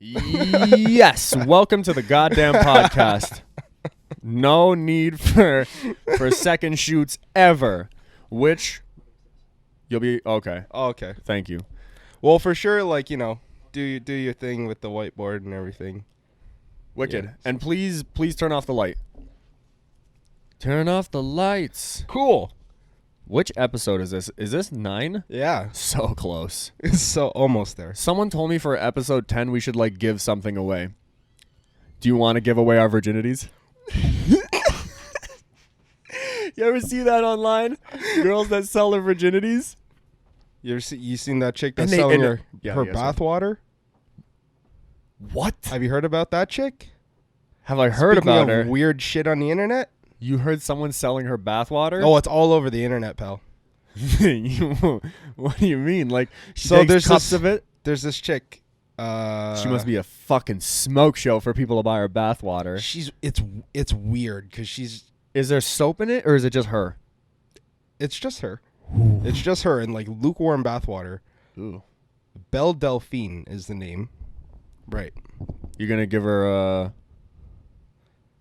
Yes, welcome to the goddamn podcast. No need for second shoots ever. Which you'll be okay. Oh, okay. Thank you. Well, for sure, like, you know, do your thing with the whiteboard and everything. Wicked. Yeah. And please turn off the light. Turn off the lights. Cool. Which episode is this? Is this 9? Yeah. So close. It's so almost there. Someone told me for episode 10 we should like give something away. Do you want to give away our virginities? You ever see that online? Girls that sell their virginities? You seen that chick that's And they- selling and- her yeah, bath water? What? Have you heard about that chick? Have I heard Speaking about of her? weird shit on the internet? You heard someone selling her bathwater? Oh, it's all over the internet, pal. What do you mean? Like, she So takes there's cups this- of it? There's this chick. She must be a fucking smoke show for people to buy her bathwater. It's weird because Is there soap in it, or is it just her? it's just her. It's just her and like lukewarm bathwater. Ooh. Belle Delphine is the name. Right. You're gonna give her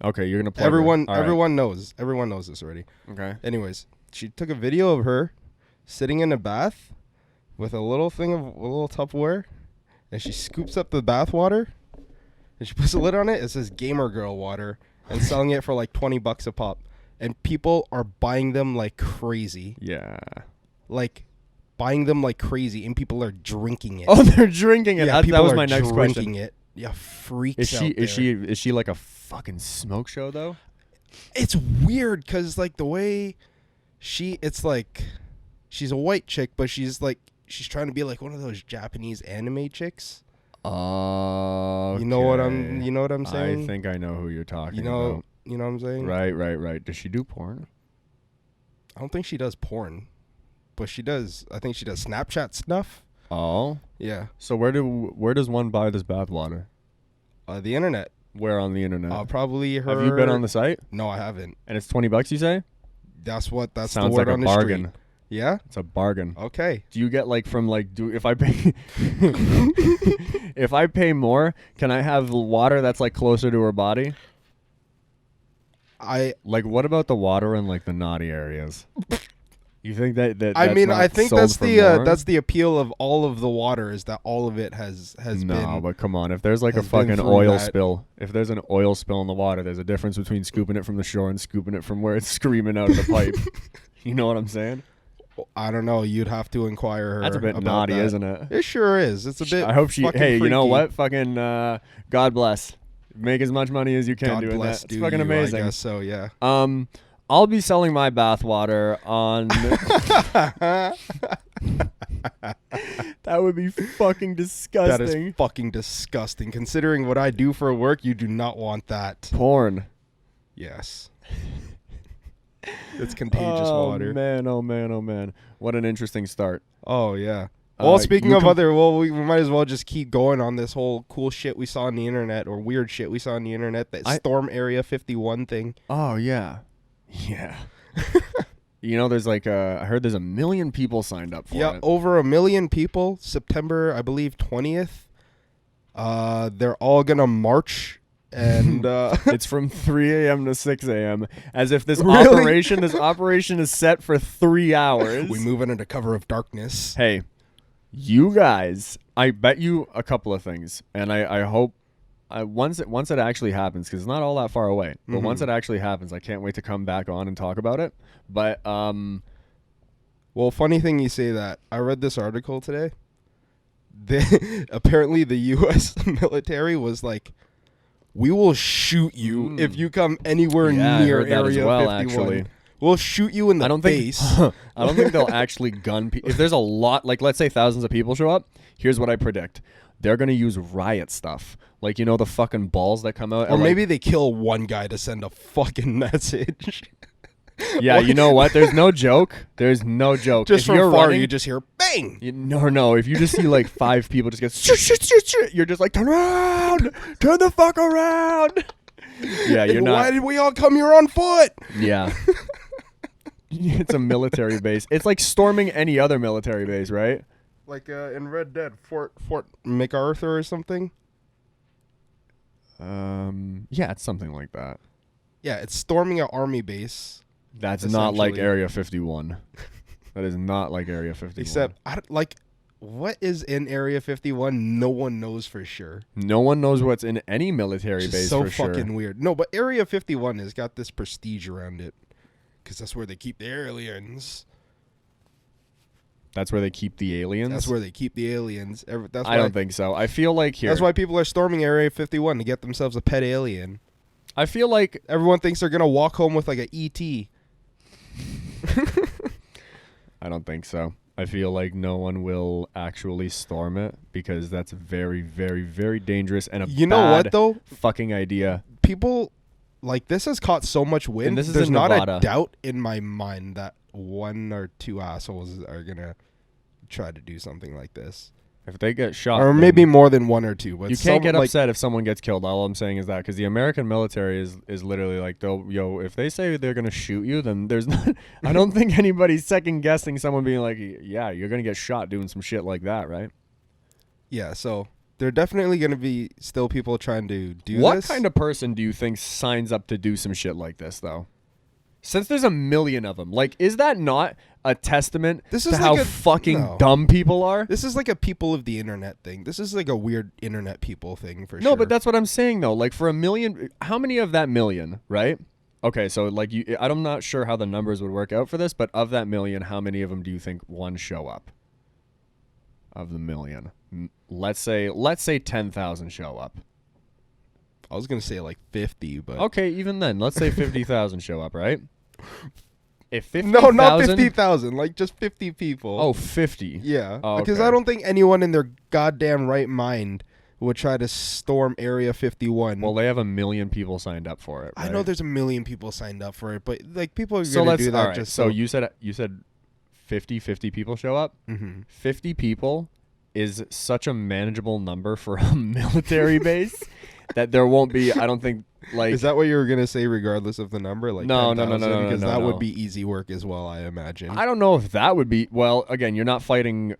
Okay, you're gonna play Everyone her. All right. everyone knows. Everyone knows this already. Okay. Anyways, she took a video of her sitting in a bath with a little Tupperware, and she scoops up the bath water, and she puts a lid on it. It says Gamer Girl water, and selling it for like $20 a pop, and people are buying them like crazy. Yeah. Like buying them like crazy, and people are drinking it. Oh, they're drinking it. Yeah, That was people my are next drinking question. it. Yeah, freaks Is she out there. is she like a fucking smoke show though? It's weird because like the way it's like she's a white chick, but she's trying to be like one of those Japanese anime chicks. Oh, You know what I'm saying? I think I know who you're talking you know about. what I'm saying? Right. Does she do porn? I don't think she does porn, but she does. I think she does Snapchat stuff. Oh. Yeah. So where does one buy this bathwater? The internet. Where on the internet? Probably her. Have you been on the site? No, I haven't. And it's $20, you say? That's Sounds the word like a on the bargain. street. Yeah. It's a bargain. Okay. Do you get like if I pay if I pay more, can I have water that's like closer to her body? Like, what about the water in like the naughty areas? You think that I mean, not I think sold that's for the more? that's the appeal of all of the water is that all of it has no, been. but come on. If there's like a has been fucking through oil that. spill, if there's an oil spill in the water, there's a difference between scooping it from the shore and scooping it from where it's screaming out of the pipe. You know what I'm saying? I don't know. You'd have to inquire her. That's a bit about naughty, that. isn't it? It sure is. It's a bit. I hope she. fucking Hey, you know freaky. what? Fucking God bless. Make as much money as you can God doing bless, that. dude. It's fucking I amazing. guess so. Yeah. I'll be selling my bathwater on. That would be fucking disgusting. That is fucking disgusting. Considering what I do for work, you do not want that. Porn. Yes. It's contagious water. Oh man. What an interesting start. Oh yeah. Well, speaking you of com- other, we might as well just keep going on this whole cool shit we saw on the internet or weird shit we saw on the internet. That Storm Area 51 thing. Oh yeah. Yeah. You know, there's like I heard there's 1 million people signed up for it. Yeah, over 1 million people. September, I believe, 20th. They're all gonna march, and It's from 3 a.m. to 6 a.m. As if this Really? operation is set for 3 hours. we move under cover of darkness. Hey, you guys, I bet you a couple of things, and I hope once it actually happens, because it's not all that far away, but once it actually happens, I can't wait to come back on and talk about it. But Well, funny thing you say that. I read this article today. Apparently, the U.S. military was like, "We will shoot you if you come anywhere Yeah, I near heard that as Area well, 51. actually. We'll shoot you in the face." I don't think they'll actually gun people. If there's a lot, like let's say thousands of people show up, here's what I predict: they're gonna use riot stuff, like, you know, the fucking balls that come out, Or maybe they kill one guy to send a fucking message. yeah, you know what? There's no joke. There's no joke. Just if from you're far, running, you just hear bang. No. If you just see like 5 people just get shit, you're just like, turn around, turn the fuck around. Yeah, you're not. Why did we all come here on foot? Yeah. It's a military base. It's like storming any other military base, right? Like in Red Dead, Fort MacArthur or something. Yeah, it's something like that. Yeah, it's storming an army base. That's not like Essentially. Area 51. That is not like Area 51. Except, what is in Area 51? No one knows for sure. No one knows what's in any military Which base is so for sure. fucking weird. No, but Area 51 has got this prestige around it. Because that's where they keep the aliens. That's where they keep the aliens? That's where they keep the aliens. I don't think so. I feel like here. That's why people are storming Area 51 to get themselves a pet alien. I feel like Everyone thinks they're going to walk home with like a ET. I don't think so. I feel like no one will actually storm it because that's very, very, very dangerous and a You know what, though? fucking idea. People, like, this has caught so much wind. And this is There's in not Nevada. a doubt in my mind that one or two assholes are going to try to do something like this. If they get shot, Or then maybe more than one or two. But you can't get upset if someone gets killed. All I'm saying is that because the American military is literally like, if they say they're gonna shoot you, then there's not. I don't think anybody's second guessing someone being like, yeah, you're gonna get shot doing some shit like that, right? Yeah, so there are definitely going to be still people trying to do What this. kind of person do you think signs up to do some shit like this, though? Since there's a million of them, like, is that not a testament This to is how like fucking dumb people are? This is like a people of the internet thing. This is like a weird internet people thing for sure. No, but that's what I'm saying, though. Like, for a million, how many of that million, right? Okay, so, like, I'm not sure how the numbers would work out for this, but of that million, how many of them do you think show up? Of the million. Let's say 10,000 show up. I was going to say like 50, but... Okay, even then, let's say 50,000 show up, right? If 50,000... No, not 50,000. Like just 50 people. Oh, 50. Yeah. Oh, Because okay. I don't think anyone in their goddamn right mind would try to storm Area 51. Well, they have 1 million people signed up for it. I right? know there's 1 million people signed up for it, but like people are So going to let's do that all right, just so you said 50 people show up. Mhm. 50 people is such a manageable number for a military base that there won't be. I don't think like. Is that what you were going to say regardless of the number? Like No, 10,000? no, Because no, that no. would be easy work as well, I imagine. I don't know if that would be. Well, again, you're not fighting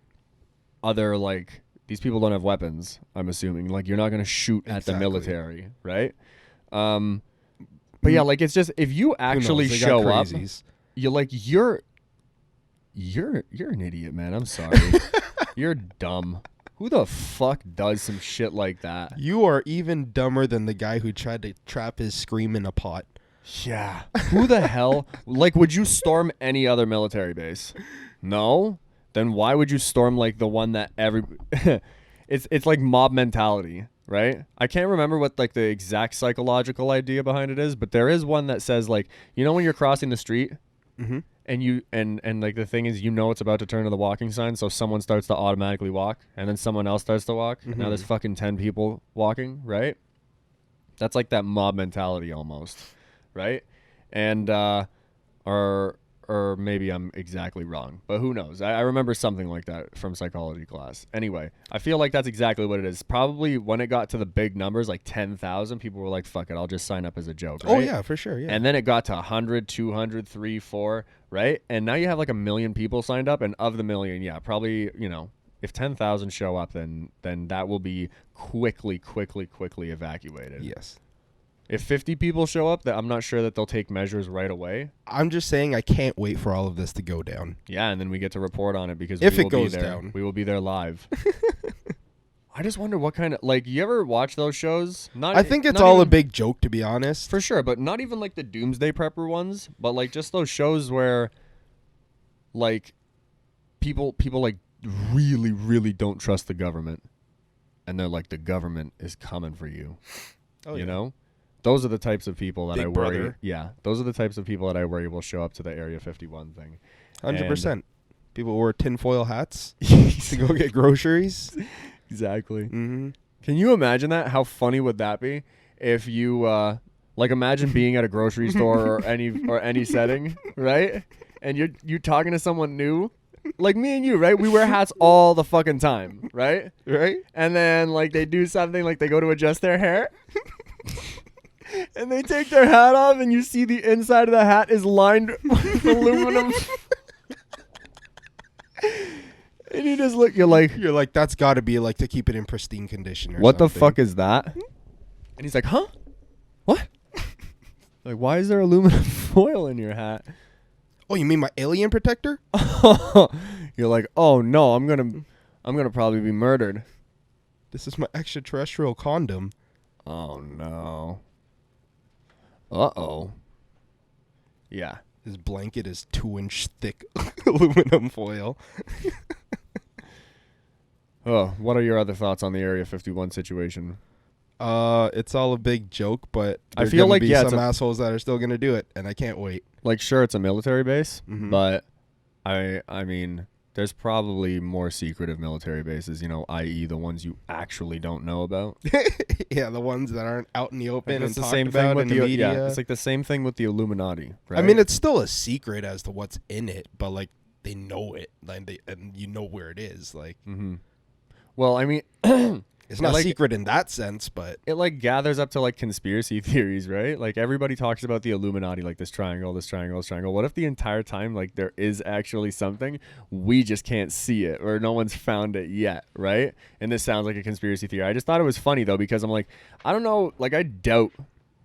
other like. These people don't have weapons. I'm assuming like you're not going to shoot at the Exactly. military, right? But yeah, like it's just if you Who actually knows? They got show up, crazies. you're an idiot, man. I'm sorry. You're dumb. Who the fuck does some shit like that? You are even dumber than the guy who tried to trap his scream in a pot. Yeah. Who the hell? Like, would you storm any other military base? No? Then why would you storm like the one that it's like mob mentality, right? I can't remember what like the exact psychological idea behind it is, but there is one that says like, you know when you're crossing the street Mm-hmm. and you and like the thing is it's about to turn to the walking sign, so someone starts to automatically walk and then someone else starts to walk. Now there's fucking 10 people walking, right? That's like that mob mentality almost, right? And or maybe I'm exactly wrong, but who knows? I remember something like that from psychology class. Anyway, I feel like that's exactly what it is. Probably when it got to the big numbers, like 10,000, people were like, fuck it, I'll just sign up as a joke, right? Oh, yeah, for sure, yeah. And then it got to 100, 200, 3, 4, right? And now you have like 1 million people signed up, and of the million, yeah, probably, if 10,000 show up, then that will be quickly evacuated. Yes. If 50 people show up, I'm not sure that they'll take measures right away. I'm just saying I can't wait for all of this to go down. Yeah, and then we get to report on it because If we it will goes be there. down. We will be there live. I just wonder what kind of you ever watch those shows? I think it's not all a even- big joke, to be honest. for sure, but not even like the Doomsday Prepper ones, but like just those shows where like people like really don't trust the government, and they're like, the government is coming for you. Oh, you yeah. know? Those are the types of people that Big I worry. Brother. Yeah, those are the types of people that I worry will show up to the Area 51 thing. 100%. People wore tinfoil hats to go get groceries. Exactly. Mm-hmm. Can you imagine that? How funny would that be if you imagine being at a grocery store or any setting, right? And you're talking to someone new, like me and you, right? We wear hats all the fucking time, right? Right? And then like they do something, like they go to adjust their hair. And they take their hat off, and you see the inside of the hat is lined with aluminum. And you just look, you're like, You're like, that's got to be like to keep it in pristine condition. Or what the something. fuck is that? And he's like, huh? What? Like, why is there aluminum foil in your hat? Oh, you mean my alien protector? You're like, oh no, I'm gonna probably be murdered. This is my extraterrestrial condom. Oh no. Uh-oh. Yeah. This blanket is 2-inch thick aluminum foil. Oh, what are your other thoughts on the Area 51 situation? It's all a big joke, but I there's feel gonna like, be yeah, some assholes that are still gonna do it, and I can't wait. Like, sure, it's a military base, Mhm. but I mean, there's probably more secretive military bases, i.e. the ones you actually don't know about. Yeah, the ones that aren't out in the open Like, and it's the talked same about thing with in the media. Yeah, it's like the same thing with the Illuminati, right? I mean, it's still a secret as to what's in it, but like they know it, like and you know where it is. Like, Mm-hmm. Well, I mean, it's not like, secret in that sense, but it like gathers up to like conspiracy theories, right? Like everybody talks about the Illuminati, like this triangle, this triangle, this triangle. What if the entire time like there is actually something, we just can't see it or no one's found it yet, right? And this sounds like a conspiracy theory. I just thought it was funny though, because I'm like, I don't know, like I doubt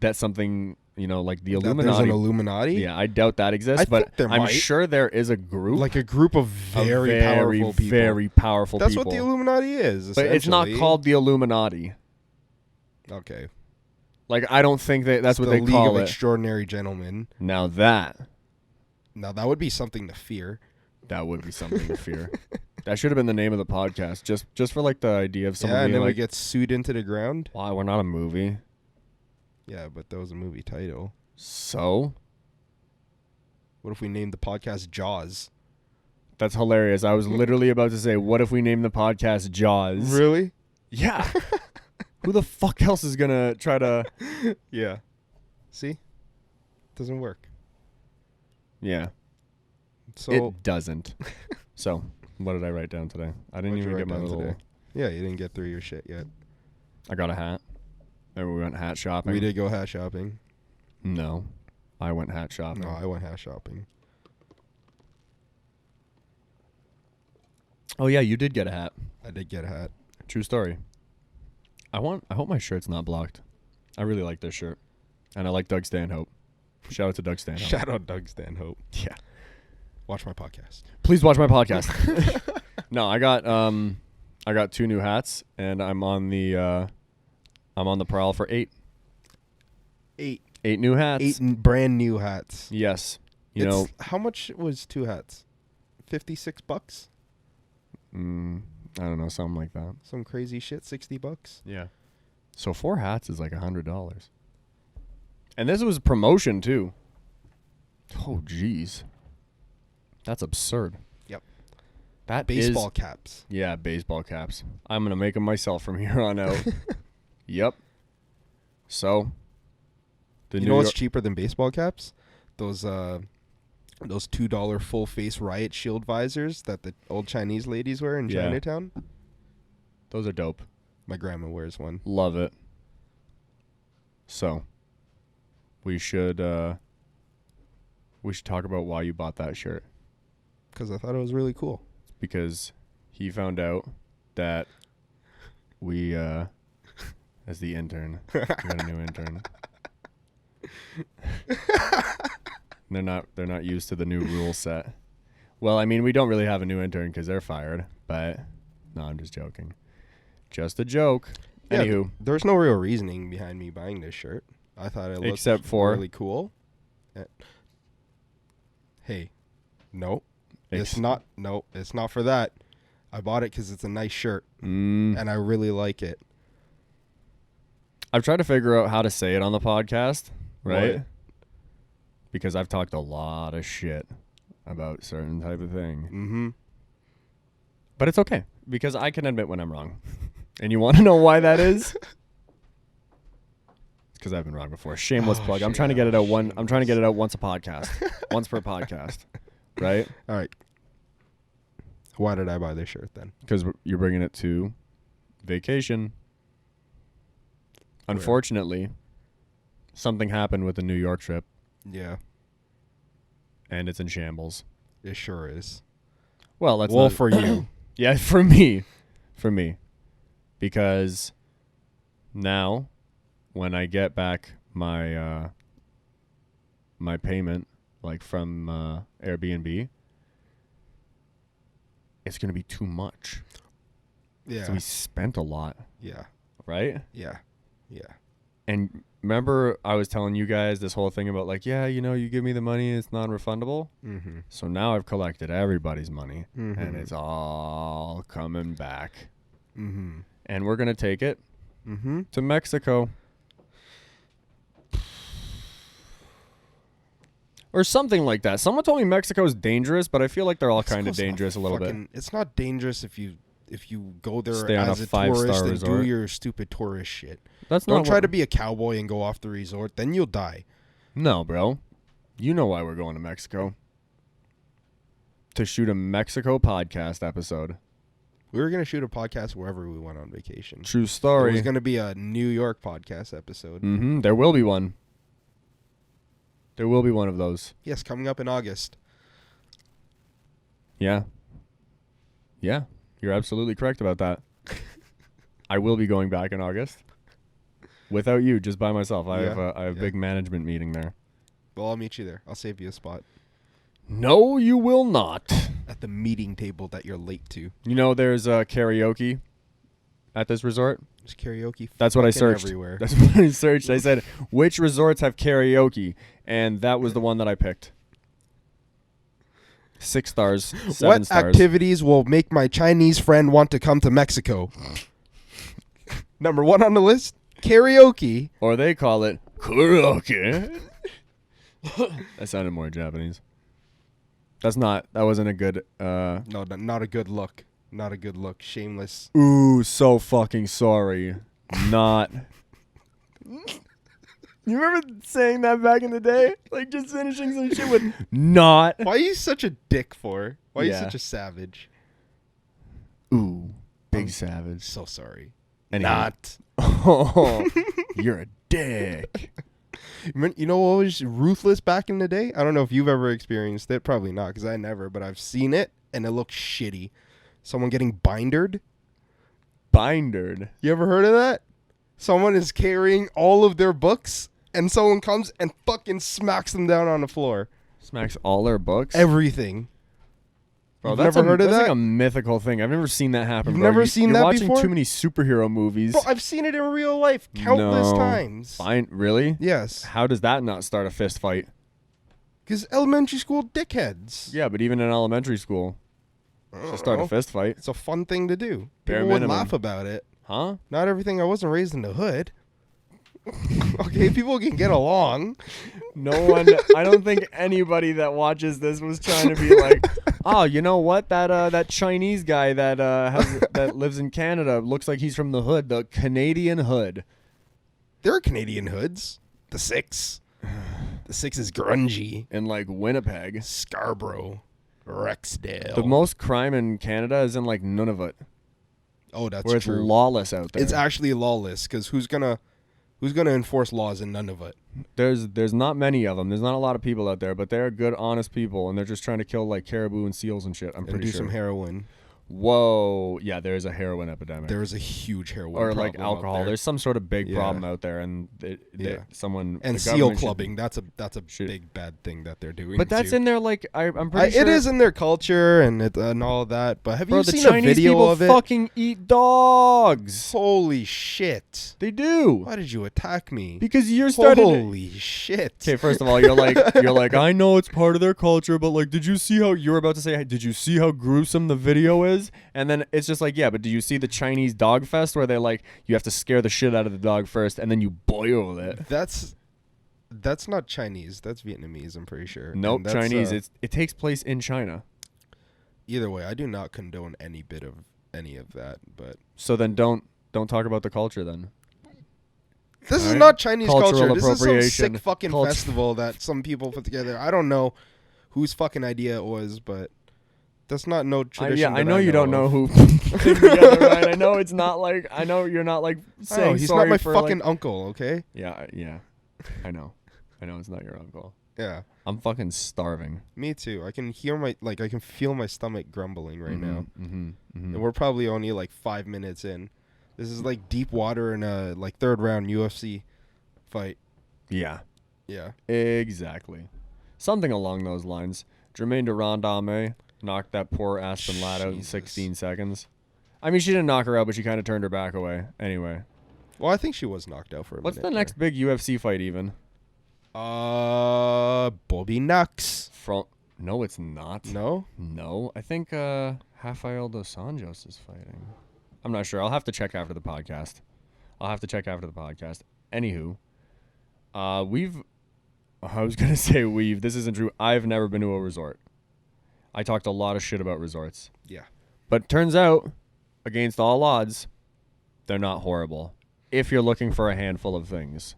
that something, like the that there's Illuminati. an Illuminati. Yeah, I doubt that exists, I but think there I'm might. sure there is a group, Like a group of very powerful people. very powerful That's people. what the Illuminati is. But it's not essentially. called the Illuminati. Okay. Like I don't think that's It's what the they League call of it. Extraordinary Gentlemen. Now that Now would be something to fear. would be something to fear. That should have been the name of the podcast, just for like the idea of someone Yeah, and being then we like, get sued into the ground. "Why we're not a movie?" Yeah, but that was a movie title. So What if we named the podcast Jaws? that's hilarious. I was literally about to say, "What if we name the podcast Jaws?" Really? Yeah. Who the fuck else is gonna try to? Yeah. See? Doesn't work. Yeah, So it doesn't. So what did I write down today? I didn't What'd you even write get my down little. today? Yeah, you didn't get through your shit yet. I got a hat. Maybe we went hat shopping. We did go hat shopping. No, I went hat shopping. No, I went hat shopping. Oh yeah, you did get a hat. I did get a hat. True story. I hope my shirt's not blocked. I really like this shirt. And I like Doug Stanhope. Shout out to Doug Stanhope. Shout out Doug Stanhope. Yeah. Watch my podcast. Please watch my podcast. No, I got 2 new hats and I'm on the prowl for 8. 8 new hats. brand new hats. Yes. You know, How much was 2 hats? $56? I don't know, something like that. Some crazy shit, $60? Yeah. So 4 hats is like $100. And this was promotion too. Oh jeez. That's absurd. Yep. That Baseball is, caps. yeah, baseball caps. I'm going to make them myself from here on out. Yep. So, the You know what's cheaper than baseball caps? Those $2 full face riot shield visors that the old Chinese ladies wear in Yeah. Chinatown. Those are dope. My grandma wears one. Love it. So, we should talk about why you bought that shirt. Because I thought it was really cool. Because he found out that we, as the intern, we got a new intern. They're not used to the new rule set. Well, I mean, we don't really have a new intern because they're fired. But no, I'm just joking. Just a joke. Yeah, Anywho, there's no real reasoning behind me buying this shirt. I thought it looked Except for- really cool. Hey, no, Ex- it's not. No, it's not for that. I bought it because it's a nice shirt and I really like it. I've tried to figure out how to say it on the podcast, right? What? Because I've talked a lot of shit about certain type of thing. Mm-hmm. But it's okay because I can admit when I'm wrong. And you want to know why that is? It's because I've been wrong before. Shameless plug. I'm trying to get it out I'm trying to get it out once a podcast. Once per podcast. Right? All right. Why did I buy this shirt then? Because you're bringing it to vacation. Where? Unfortunately, something happened with the New York trip. Yeah, And it's in shambles. it sure is. Well, that's Well, not for you. Yeah, for me. Because now when I get back my my payment, like from Airbnb, it's gonna be too much. Yeah. So we spent a lot, Yeah. right? Yeah. Yeah. And remember, I was telling you guys this whole thing about like, yeah, you give me the money, it's non-refundable. Mm-hmm. So now I've collected everybody's money, Mm-hmm. and it's all coming back. Mm-hmm. And we're gonna take it Mm-hmm. to Mexico. Or something like that. Someone told me Mexico is dangerous, but I feel like they're all kind of dangerous a little bit. It's not dangerous if you go there Stay on as a a 5-star tourist and resort. do your stupid tourist shit. That's Don't not try what- to be a cowboy and go off the resort. Then you'll die. No, bro. You know why we're going to Mexico. To shoot a Mexico podcast episode. We were gonna shoot a podcast wherever we went on vacation. True It story. was gonna be a New York podcast episode. Mm-hmm. There will be one. There will be one of those. Yes, coming up in August. Yeah. Yeah. You're absolutely correct about that. I will be going back in August. Without you, just by myself. I have a big management meeting there. Well, I'll meet you there. I'll save you a spot No, you will not. at the meeting table that you're late to. You know there's karaoke at this resort? There's karaoke. That's what I fucking searched. everywhere. That's what I searched. I said, which resorts have karaoke? And that was the one that I picked. 6 stars, 7 What stars. activities will make my Chinese friend want to come to Mexico? Number 1 on the list, karaoke. Or they call it karaoke. That sounded more Japanese. That wasn't a good, No, not a good look. Not a good look. Shameless. ooh, so fucking sorry. Not. You remember saying that back in the day? Like just finishing some shit with not. Why are you such a dick for? Why are you Yeah. such a savage? Ooh, big I'm savage. So sorry. Anyway. Not. Oh, you're a dick. You know what was ruthless back in the day? I don't know if you've ever experienced it. Probably not, because I never. But I've seen it, and it looks shitty. Someone getting bindered. Bindered. You ever heard of that? Someone is carrying all of their books, and someone comes and fucking smacks them down on the floor. Smacks all their books. Everything. Bro, You've that's never heard of that's that? like a mythical thing. I've never seen that happen. You've bro. never seen you're that watching before? too many superhero movies. Bro, I've seen it in real life countless No. times. Really? Yes. How does that not start a fist fight? Because elementary school dickheads. Yeah, but even in elementary school, to start a fist fight, It's a fun thing to do. Bare People would minimum. laugh about it. huh? Not everything. I wasn't raised in the hood. Okay, people can get along. No one. I don't think anybody that watches this was trying to be like, oh, you know what? That Chinese guy that lives in Canada looks like he's from the hood, the Canadian hood. There are Canadian hoods. The 6. The 6 is grungy. In like Winnipeg. Scarborough. Rexdale. The most crime in Canada is in like Nunavut, Oh, that's where it's true. lawless out there. It's actually lawless, because who's gonna enforce laws in none of it? There's not many of them. There's not a lot of people out there, but they're good, honest people, and they're just trying to kill like caribou and seals and shit. I'm And pretty do sure. some heroin. Whoa, yeah, there's a heroin epidemic. There is a huge heroin or problem like out alcohol. there. There's some sort of big Yeah. problem out there, and Yeah. someone And the seal government should- clubbing. That's a should- big bad thing that they're doing. But that's too. in there. Like I'm pretty sure It is in their culture and all of that. But have Bro, you the seen Chinese a video people of it? fucking eat dogs. Holy shit! They do. Why did you attack me? Because you're starting. Holy shit! Okay, first of all, you're like I know it's part of their culture, but like, did you see how you were about to say? Did you see how gruesome the video is? And then it's just like, yeah, but do you see the Chinese dog fest where they like you have to scare the shit out of the dog first, and then you boil it? That's not Chinese. That's Vietnamese. I'm pretty sure. Nope, And that's, Chinese. It takes place in China. Either way, I do not condone any bit of any of that. But So then don't talk about the culture then. this is Alright. not Chinese Cultural culture. This is some appropriation. sick fucking Culture. festival that some people put together. I don't know whose fucking idea it was, but that's not no tradition. I that know you don't know of. who put it together, Ryan. I know it's not like I know you're not like saying Oh, he's sorry not my for fucking like, uncle. Okay. yeah. I know it's not your uncle. Yeah. I'm fucking starving Me too. I can hear I can feel my stomach grumbling right now. Mm-hmm, And we're probably only like 5 minutes in. This is like deep water in a like 3rd round UFC. fight. Yeah. Yeah. Exactly. Something along those lines. Jermaine Durandame knocked that poor Aspen lad out in Jesus. 16 seconds. I mean, she didn't knock her out, but she kind of turned her back away. Anyway. Well, I think she was knocked out for a What's minute. the next big UFC fight even? Bobby Nux. No, it's not. No? No. I think Rafael dos Anjos is fighting. I'm not sure. I'll have to check after the podcast. Anywho, I was going to say we've. This isn't true. I've never been to a resort. I talked a lot of shit about resorts. Yeah. But turns out, against all odds, they're not horrible. If you're looking for a handful of things.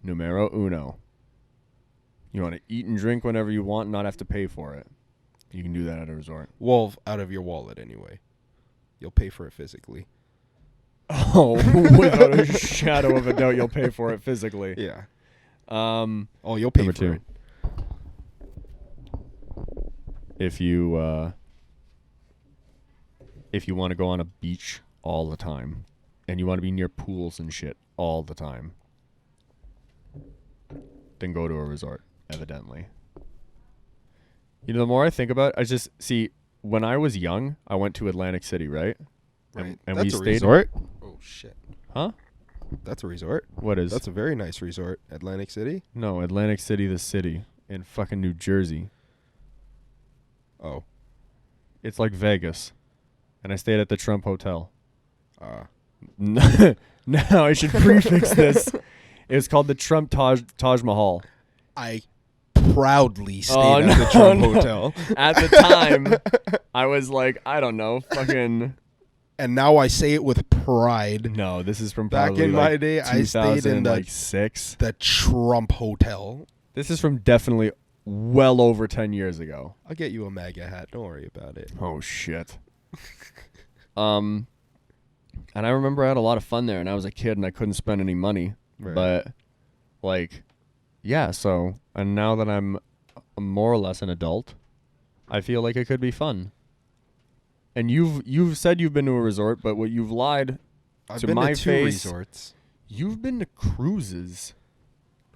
Numero uno. You want to eat and drink whenever you want and not have to pay for it. You can do that at a resort. Well, out of your wallet anyway. You'll pay for it physically. Oh, without a shadow of a doubt, you'll pay for it physically. Yeah. You'll pay for it. If you want to go on a beach all the time and you want to be near pools and shit all the time, then go to a resort, evidently. You know, the more I think about it, I just see when I was young, I went to Atlantic City, right? Right. And That's we a stayed. resort? Oh, shit. Huh? That's a resort? What is? That's a very nice resort. Atlantic City? No, Atlantic City, the city in fucking New Jersey. Oh. It's like Vegas. And I stayed at the Trump Hotel. No, I should prefix this. It was called the Trump Taj Mahal. I proudly stayed at the Trump Hotel. At the time, I was like, I don't know, fucking... And now I say it with pride. No, this is from back probably in my day. I stayed in the Trump Hotel. This is from definitely well over 10 years ago. I'll get you a MAGA hat. Don't worry about it. Oh shit. And I remember I had a lot of fun there, and I was a kid and I couldn't spend any money. Right. But like, yeah. So, and now that I'm more or less an adult, I feel like it could be fun. And you've said you've been to a resort, but what you've lied I've to been my to 2 face. resorts. You've been to cruises.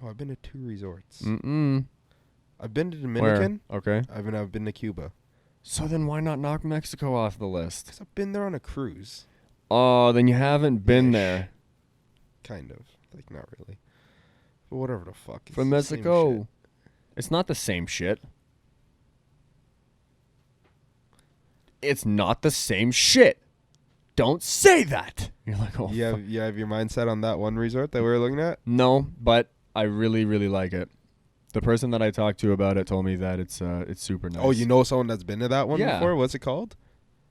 No, I've been to 2 resorts. Mm-mm. I've been to Dominican. Where? Okay. I've been to Cuba. So then why not knock Mexico off the list? 'Cause I've been there on a cruise. Oh, then you haven't been there. Kind of. Like, not really. But whatever the fuck. From Mexico. It's not the same shit. It's not the same shit. Don't say that. You're like, oh, You have your mindset on that one resort that we were looking at? No, but I really, really like it. The person that I talked to about it told me that it's super nice. Oh, you know someone that's been to that one Yeah. before? What's it called?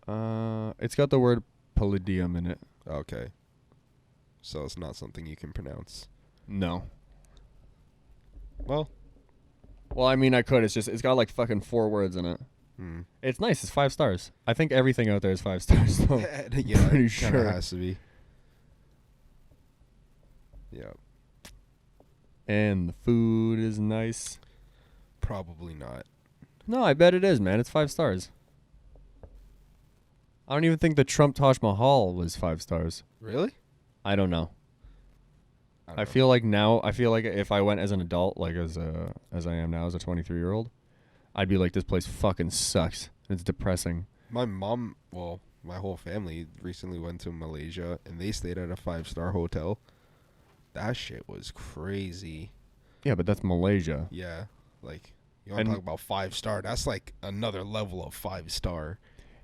It's got the word Palladium in it. Okay. So it's not something you can pronounce. No. Well, I mean, I could. It's got like fucking 4 words in it. It's nice. It's 5 stars. I think everything out there is 5 stars. So yeah, pretty it sure. kind of has to be. Yeah. And the food is nice. Probably not. No, I bet it is, man. It's 5 stars. I don't even think the Trump Taj Mahal was 5 stars. Really? I don't know. I feel like if I went as an adult, like as I am now as a 23-year-old, I'd be like, this place fucking sucks. It's depressing. My mom, my whole family recently went to Malaysia, and they stayed at a 5-star hotel. That shit was crazy. Yeah, but that's Malaysia. Yeah. Like, you want to talk about 5-star? That's like another level of 5-star.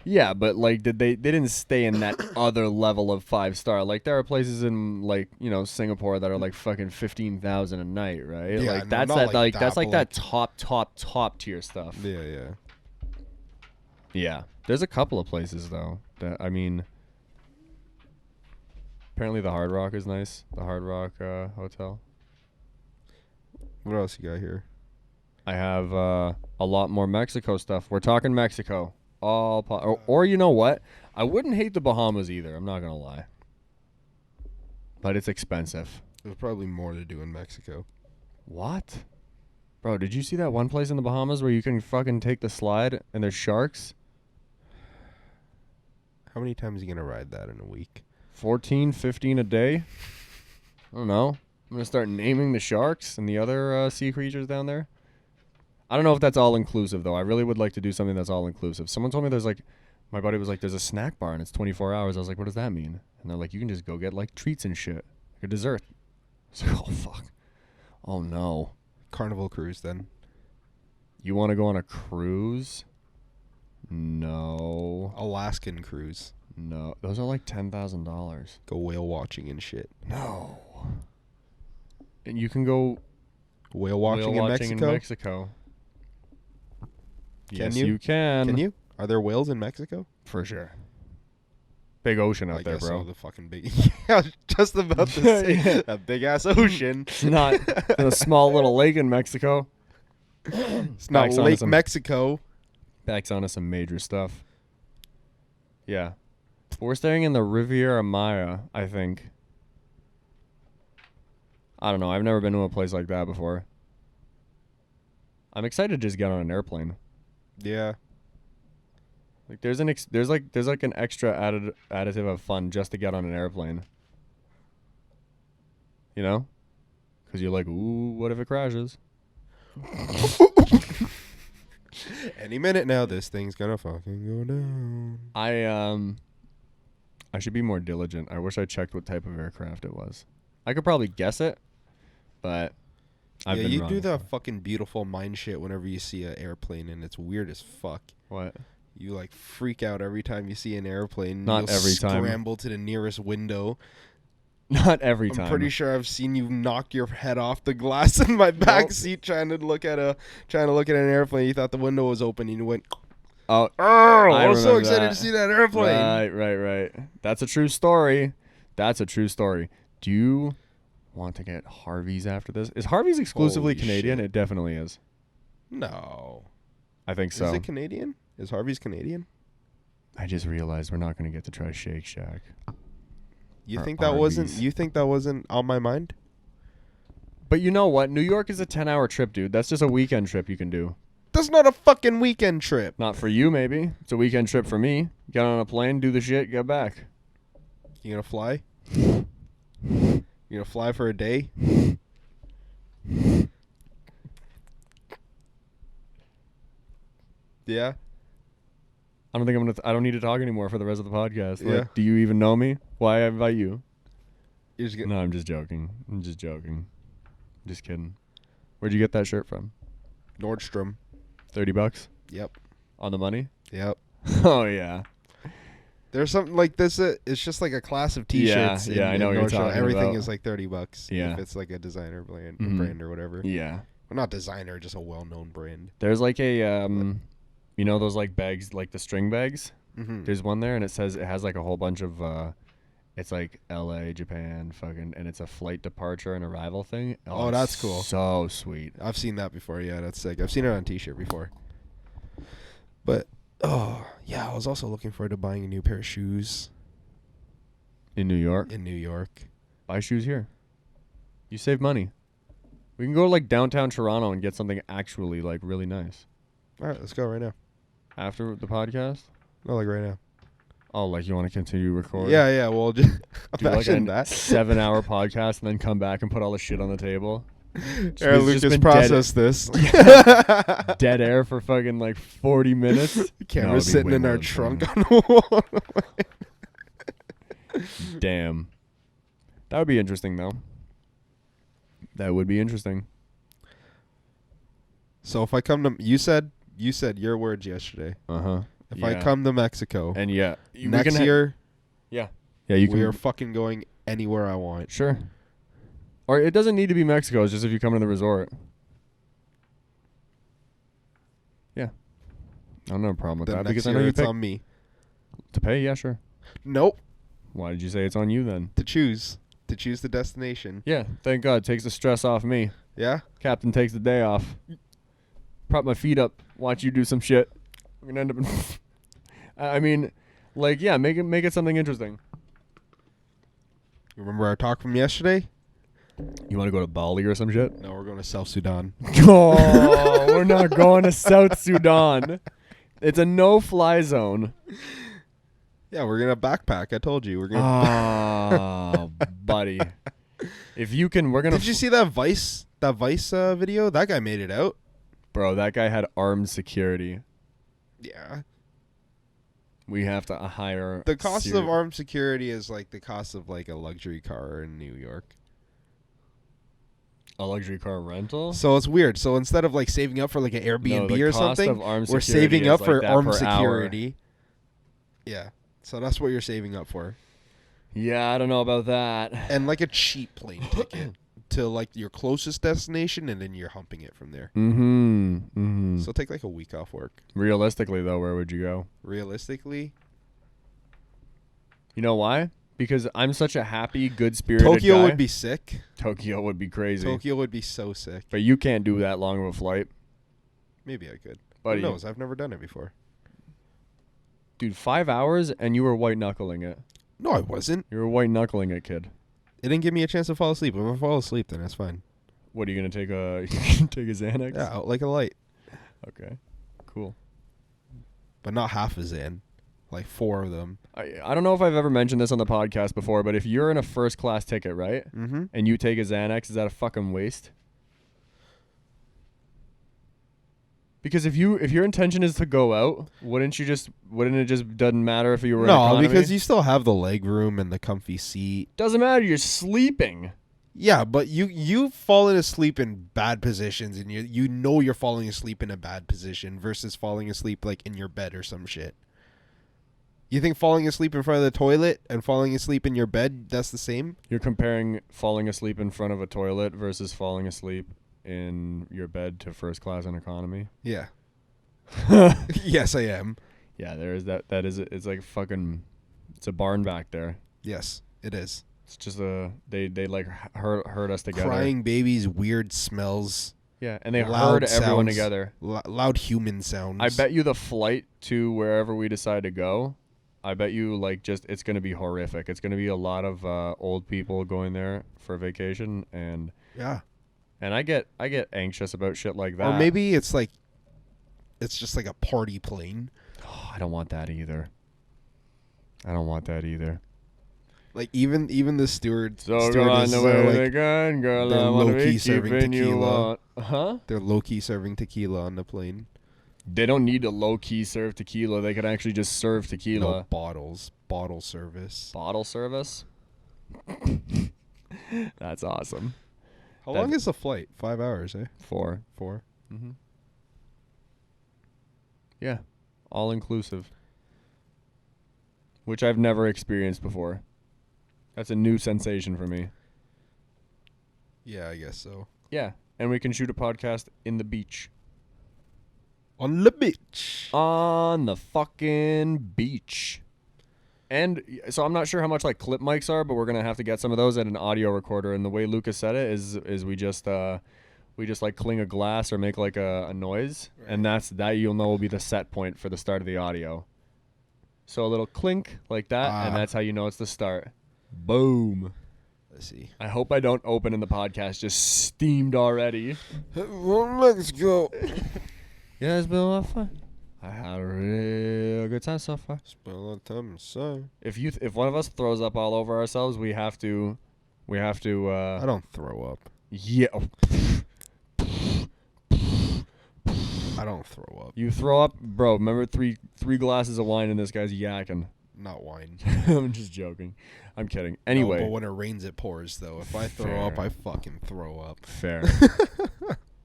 Yeah, but like, they didn't stay in that other level of 5-star. Like, there are places in like, you know, Singapore that are like fucking 15,000 a night, right? Yeah, like no, that's not that like like that's that, like but that top tier stuff. Yeah. Yeah. There's a couple of places though that I mean. Apparently the Hard Rock is nice. The Hard Rock Hotel. What else you got here? I have a lot more Mexico stuff. We're talking Mexico. Or you know what? I wouldn't hate the Bahamas either. I'm not going to lie. But it's expensive. There's probably more to do in Mexico. What? Bro, did you see that one place in the Bahamas where you can fucking take the slide and there's sharks? How many times are you going to ride that in a week? 14, 15 a day? I don't know. I'm going to start naming the sharks and the other sea creatures down there. I don't know if that's all inclusive, though. I really would like to do something that's all inclusive. Someone told me there's like, my buddy was like, there's a snack bar and it's 24 hours. I was like, what does that mean? And they're like, you can just go get like treats and shit, like a dessert. I was like, oh, fuck. Oh, no. Carnival cruise, then. You want to go on a cruise? No. Alaskan cruise. No. Those are like $10,000. Go whale watching and shit. No. And you can go Whale watching, in Mexico? Yes, you can. Can you? Are there whales in Mexico? For sure. Big ocean out I there, guess bro. So, the fucking big. Yeah, I was just about to say a big ass ocean. It's not in a small little lake in Mexico. It's not Lake Mexico. Backs onto some major stuff. Yeah. We're staying in the Riviera Maya, I think. I don't know. I've never been to a place like that before. I'm excited to just get on an airplane. Yeah. Like there's an extra additive of fun just to get on an airplane. You know? Because you're like, ooh, what if it crashes? Any minute now, this thing's gonna fucking go down. I should be more diligent. I wish I checked what type of aircraft it was. I could probably guess it, but I've been you wrong do the before. fucking beautiful mind shit whenever you see an airplane, and it's weird as fuck. What? You like freak out every time you see an airplane. Not every time. Scramble to the nearest window. Not every time. I'm pretty sure I've seen you knock your head off the glass in my back seat trying to look at an airplane. You thought the window was open, and you went. Oh, I was so excited to see that airplane. Right. That's a true story. Do you want to get Harvey's after this? Is Harvey's exclusively Holy Canadian? shit. It definitely is. No. I think so. Is it Canadian? Is Harvey's Canadian? I just realized we're not going to get to try Shake Shack. You Or think that wasn't? Arby's. You think that wasn't on my mind? But you know what? New York is a 10-hour trip, dude. That's just a weekend trip you can do. That's not a fucking weekend trip. Not for you, maybe. It's a weekend trip for me. Get on a plane, do the shit, get back. You gonna fly? You gonna fly for a day? Yeah. I don't think I don't need to talk anymore for the rest of the podcast. Yeah. Like, do you even know me? Why I invite you? You're just No, I'm just joking. Just kidding. Where'd you get that shirt from? Nordstrom. $30 Yep. on the money? Yep. Oh yeah. There's something like this. It's just like a class of T-shirts. Yeah, I know what you're Nordstrom. talking Everything about. is like $30. Yeah. If it's like a designer brand, Mhm. brand or whatever. Yeah. Well, not designer, just a well-known brand. There's like a you know those like bags, like the string bags? Mm-hmm. There's one there and it has like a whole bunch of it's like LA, Japan, fucking, and it's a flight departure and arrival thing. Oh, that's cool. So sweet. I've seen that before. Yeah, that's sick. I've seen it on T-shirt before. But yeah, I was also looking forward to buying a new pair of shoes In New York. in New York. Buy shoes here. You save money. We can go to like downtown Toronto and get something actually like really nice. All right, let's go right now. After the podcast? No, like right now. Oh, like you want to continue recording? Yeah. Well, just Do like imagine a that. 7-hour podcast and then come back and put all the shit on the table. Eric We've just Lucas been process this. Dead air for fucking like 40 minutes. The camera's No, it'd be sitting way in more our than trunk 40. on the wall. Damn. That would be interesting though. That would be interesting. So if I come to you said your words yesterday. Uh-huh. If I come to Mexico and yeah, next year, yeah, you can. we are fucking going anywhere I want. Sure. Or it doesn't need to be Mexico. It's just if you come to the resort. Yeah. I don't have a problem with Then that next because I year know you it's pick on me. to pay. Yeah, sure. Nope. Why did you say it's on you then? To choose the destination. Yeah, thank God. Takes the stress off me. Yeah. Captain takes the day off. Prop my feet up. Watch you do some shit. We're gonna end up in I mean, like, yeah, make it something interesting. Remember our talk from yesterday? You want to go to Bali or some shit? No, we're going to South Sudan. Oh, we're not going to South Sudan. It's a no-fly zone. Yeah, we're gonna backpack. I told you we're gonna. Oh, buddy. If you can, we're gonna. Did you see that Vice video? That guy made it out. Bro, that guy had armed security. Yeah. We have to hire. The cost of armed security is like the cost of like a luxury car in New York. A luxury car rental? So it's weird. So instead of like saving up for like an Airbnb or something, we're saving up for armed security. Yeah. So that's what you're saving up for. Yeah, I don't know about that. And like a cheap plane ticket to like your closest destination, and then you're humping it from there. Mm-hmm. Mm-hmm. So take like a week off work. Realistically, though, where would you go? Realistically, you know why? Because I'm such a happy, good-spirited Tokyo guy. would be sick. Tokyo would be crazy. Tokyo would be so sick. But you can't do that long of a flight. Maybe I could. Buddy. Who knows? I've never done it before. Dude, 5 hours and you were white-knuckling it. No, I wasn't. You were white-knuckling it, kid. It didn't give me a chance to fall asleep. If I fall asleep, then that's fine. What, are you going to take a Xanax? Yeah, out like a light. Okay, cool. But not half a Xan. Like 4 of them. I don't know if I've ever mentioned this on the podcast before, but if you're in a first-class ticket, right, Mm-hmm. and you take a Xanax, is that a fucking waste? Because if your intention is to go out, wouldn't it just doesn't matter if you were in economy? Because you still have the leg room and the comfy seat. Doesn't matter, you're sleeping. Yeah, but you've fallen asleep in bad positions, and you know you're falling asleep in a bad position versus falling asleep like in your bed or some shit. You think falling asleep in front of the toilet and falling asleep in your bed, that's the same? You're comparing falling asleep in front of a toilet versus falling asleep in your bed to first class and economy. Yeah. Yes, I am. Yeah, there is that. That is it's like fucking. It's a barn back there. Yes, it is. It's just they like herd us together. Crying babies, weird smells. Yeah, and they loud herd everyone sounds, together. Loud human sounds. I bet you the flight to wherever we decide to go, I bet you like just it's gonna be horrific. It's gonna be a lot of old people going there for vacation, and yeah. And I get anxious about shit like that. Or maybe it's just like a party plane. Oh, I don't want that either. Like even the stewardess go on the way they can, girl. they're I want to low-key be serving keeping you tequila. on. Huh? They're low-key serving tequila on the plane. They don't need to low-key serve tequila. They could actually just serve tequila. No, bottles. Bottle service. Bottle service? That's awesome. How long is the flight? 5 hours, eh? 4. 4. Mm-hmm. Yeah. All inclusive. Which I've never experienced before. That's a new sensation for me. Yeah, I guess so. Yeah. And we can shoot a podcast in the beach. On the beach. On the fucking beach. And so I'm not sure how much like clip mics are, but we're gonna have to get some of those at an audio recorder. And the way Lucas said it is we just like cling a glass or make like a noise, right. And that you'll know will be the set point for the start of the audio. So a little clink like that, and that's how you know it's the start. Boom. Let's see. I hope I don't open in the podcast just steamed already. Let's go. Yeah, it's been a lot of fun. I had a real good time so far. It's been a lot of time, so. If one of us throws up all over ourselves, we have to. I don't throw up. Yeah. I don't throw up. You throw up, bro. Remember three glasses of wine and this guy's yakking. Not wine. I'm just joking. I'm kidding. Anyway. No, but when it rains, it pours. Though, if I throw up, I fucking throw up. Fair.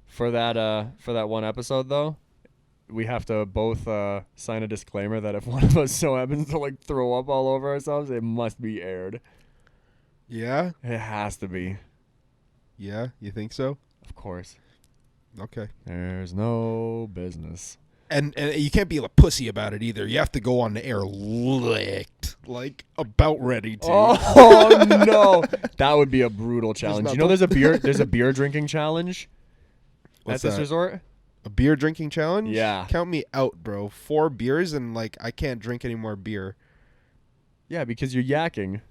For that one episode though, we have to both sign a disclaimer that if one of us so happens to like throw up all over ourselves, it must be aired. Yeah? It has to be. Yeah? You think so? Of course. Okay. There's no business. And you can't be a pussy about it either. You have to go on the air licked. Like, about ready to. Oh, no. That would be a brutal challenge. You know there's a beer drinking challenge What's at this that? resort? A beer drinking challenge? Yeah. Count me out, bro. 4 beers and, like, I can't drink any more beer. Yeah, because you're yakking.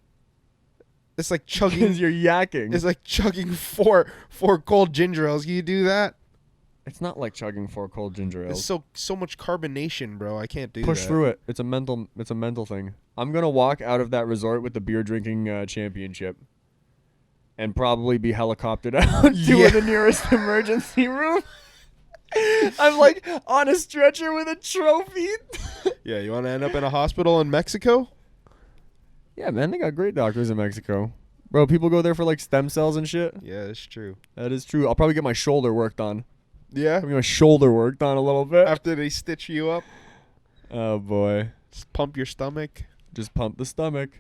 It's like chugging. Because you're yakking. It's like chugging four cold ginger ales. Can you do that? It's not like chugging 4 cold ginger ales. It's so much carbonation, bro. I can't do that. Push through it. It's a mental thing. I'm going to walk out of that resort with the beer drinking championship. and probably be helicoptered out to the nearest emergency room. I'm like on a stretcher with a trophy. Yeah, you want to end up in a hospital in Mexico? Yeah, man, they got great doctors in Mexico. Bro, people go there for like stem cells and shit. Yeah, that's true. That is true. I'll probably get my shoulder worked on. Yeah? I'll get my shoulder worked on a little bit. After they stitch you up? Oh, boy. Just pump your stomach? Just pump the stomach.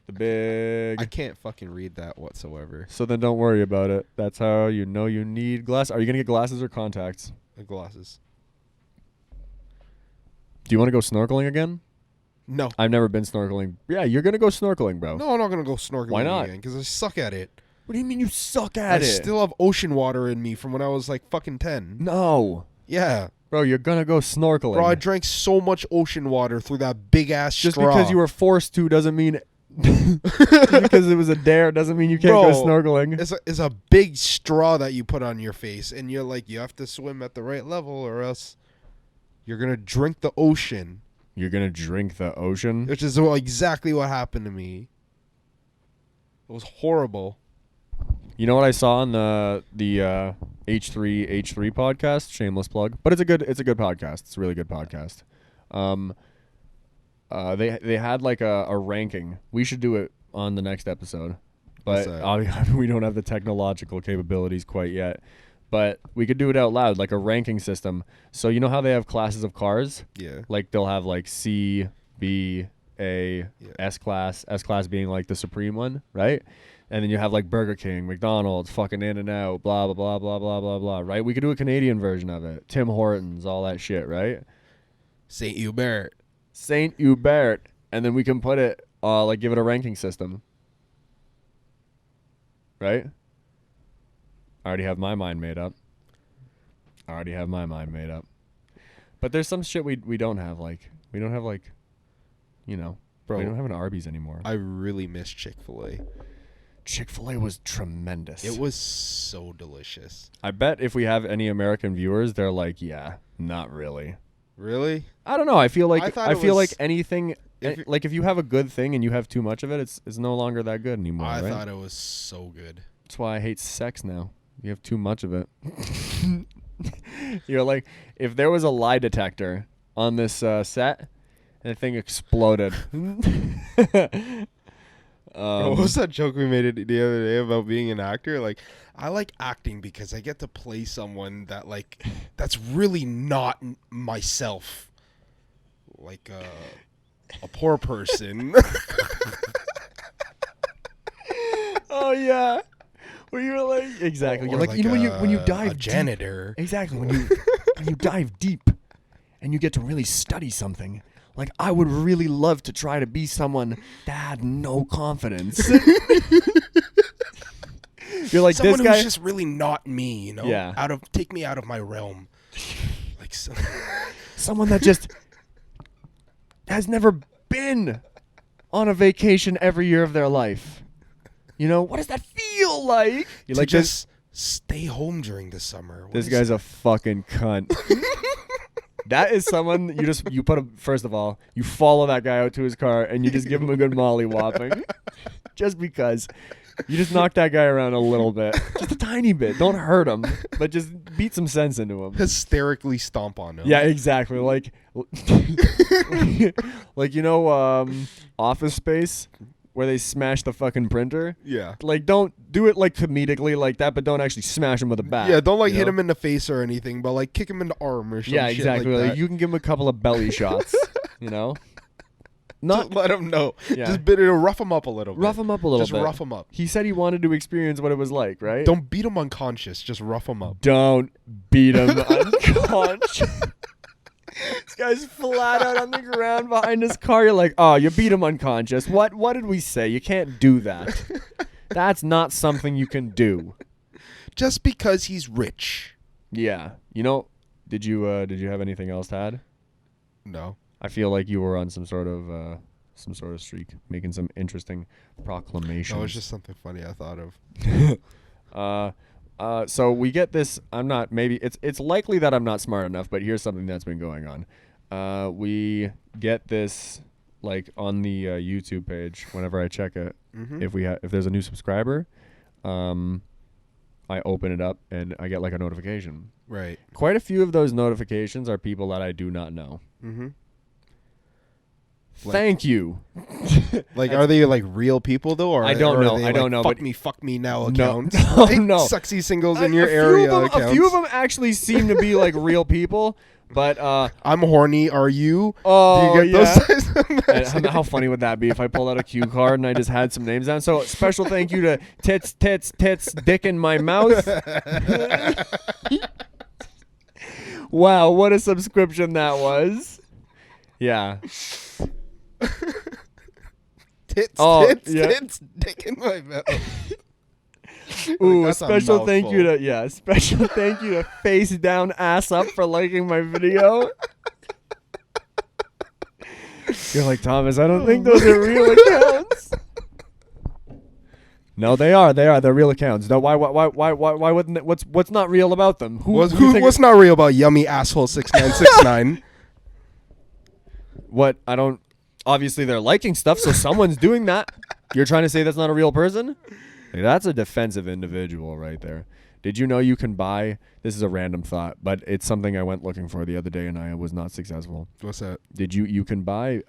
The big... I can't fucking read that whatsoever. So then don't worry about it. That's how you know you need glasses. Are you going to get glasses or contacts? The glasses. Do you want to go snorkeling again? No. I've never been snorkeling. Yeah, you're going to go snorkeling, bro. No, I'm not going to go snorkeling Why not? again because I suck at it. What do you mean you suck at it? I still have ocean water in me from when I was like fucking 10. No. Yeah. Bro, you're going to go snorkeling. Bro, I drank so much ocean water through that big ass Just straw. because you were forced to doesn't mean... because it was a dare doesn't mean you can't go snorkeling. It's a big straw that you put on your face, and you're like, you have to swim at the right level or else you're going to drink the ocean. You're going to drink the ocean? Which is exactly what happened to me. It was horrible. You know what I saw on the H3 podcast? Shameless plug. But it's a good podcast. It's a really good podcast. They had like a ranking. We should do it on the next episode. But we don't have the technological capabilities quite yet. But we could do it out loud, like a ranking system. So you know how they have classes of cars? Yeah. Like they'll have like C, B, A, Yeah. S class being like the supreme one, right? And then you have like Burger King, McDonald's, fucking In-N-Out, blah, blah, blah, blah, blah, blah, blah, right? We could do a Canadian version of it. Tim Hortons, all that shit, right? St. Hubert. St. Hubert. And then we can put it, like give it a ranking system. Right? I already have my mind made up. But there's some shit we don't have, like, we don't have, like, you know, Bro, we don't have an Arby's anymore. I really miss Chick-fil-A. Chick-fil-A was tremendous. It was so delicious. I bet if we have any American viewers, they're like, yeah, not really. Really? I don't know. I feel like was- anything, like if you have a good thing and you have too much of it, it's no longer that good anymore. I right? thought it was so good. That's why I hate sex now. You have too much of it. You're like, if there was a lie detector on this set, and the thing exploded. What was that joke we made the other day about being an actor? Like, I like acting because I get to play someone that that's really not myself. Like a poor person. Oh yeah. Where you're like exactly. You're Or like you know when you dive a janitor. Deep, exactly when you dive deep and you get to really study something. Like I would really love to try to be someone that had no confidence. You're like someone this guy who's just really not me, you know? Yeah. Take me out of my realm. Like someone that just has never been on a vacation every year of their life. You know, what does that feel like? You to like just stay home during the summer. This guy's a fucking cunt. That is someone you put a, first of all, you follow that guy out to his car and you just give him a good molly whopping. Just because. You just knock that guy around a little bit. Just a tiny bit. Don't hurt him, but just beat some sense into him. Hysterically stomp on him. Yeah, exactly. Like like you know Office Space where they smash the fucking printer? Yeah. Like don't do it like comedically like that, but don't actually smash him with a bat. Yeah, don't you hit know? him in the face or anything, but like kick him in the arm or something. Yeah, exactly. Like Like, that. you can give him a couple of belly shots, you know? Just let him know. Yeah. Just rough him up a little bit. Rough him up a little Just bit. rough him up. He said he wanted to experience what it was like, right? Don't beat him unconscious. Just rough him up. Don't beat him unconscious. This guy's flat out on the ground behind his car. You're like, oh, you beat him unconscious. What did we say? You can't do that. That's not something you can do. Just because he's rich. Yeah. You know, did you have anything else to add? No. I feel like you were on some sort of streak, making some interesting proclamations. No, it's just something funny I thought of. So we get this. It's likely that I'm not smart enough, but here's something that's been going on. We get this like on the YouTube page, whenever I check it, Mm-hmm. if there's a new subscriber, I open it up and I get like a notification. Right. Quite a few of those notifications are people that I do not know. Mm-hmm. Thank you. Like, are they like real people though, or I don't or know. Are they, I don't like, know, fuck me now No. accounts. No, Like, no. Sexy singles in your area accounts. A few of them actually seem to be like real people, but I'm horny. Are you? oh Do you get yeah. those types of And messages? how funny would that be if I pulled out a cue card and I just had some names down? So special thank you to tits, dick in my mouth. Wow, what a subscription that was. Yeah. Tits, dick in my mouth. Ooh, that's a special thank you mouthful. special thank you to face down ass up for liking my video. You're like, Thomas, I don't think those are real accounts. No, they are. They're real accounts. No, why wouldn't it, what's not real about them? What's not real about yummy asshole 6969? What? I don't. Obviously, they're liking stuff, so someone's doing that. You're trying to say that's not a real person? Like, that's a defensive individual right there. Did you know you can buy? This is a random thought, but it's something I went looking for the other day and I was not successful. What's that? Did you can buy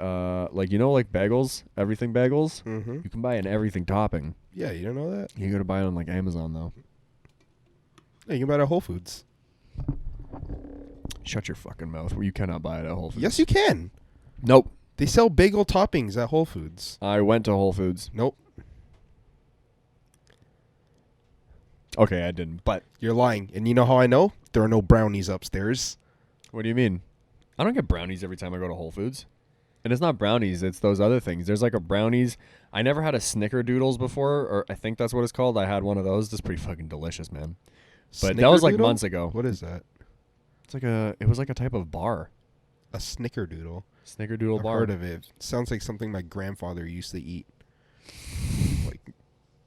like like bagels, everything bagels? Mm-hmm. You can buy an everything topping. Yeah, you don't know that? You got to buy it on like Amazon though. Yeah, you can buy it at Whole Foods. Shut your fucking mouth. You cannot buy it at Whole Foods. Yes, you can. Nope. They sell bagel toppings at Whole Foods. I went to Whole Foods. Nope. Okay, I didn't. But You're lying. And you know how I know? There are no brownies upstairs. what do you mean? I don't get brownies every time I go to Whole Foods. And it's not brownies, it's those other things. There's like a brownies. I never had a Snickerdoodles before, or I think that's what it's called. I had one of those. It's pretty fucking delicious, man. But that was like Snickerdoodle? months ago. What is that? It was like a type of bar. A snickerdoodle. Snickerdoodle I've bar. heard of it. Sounds like something my grandfather used to eat. Like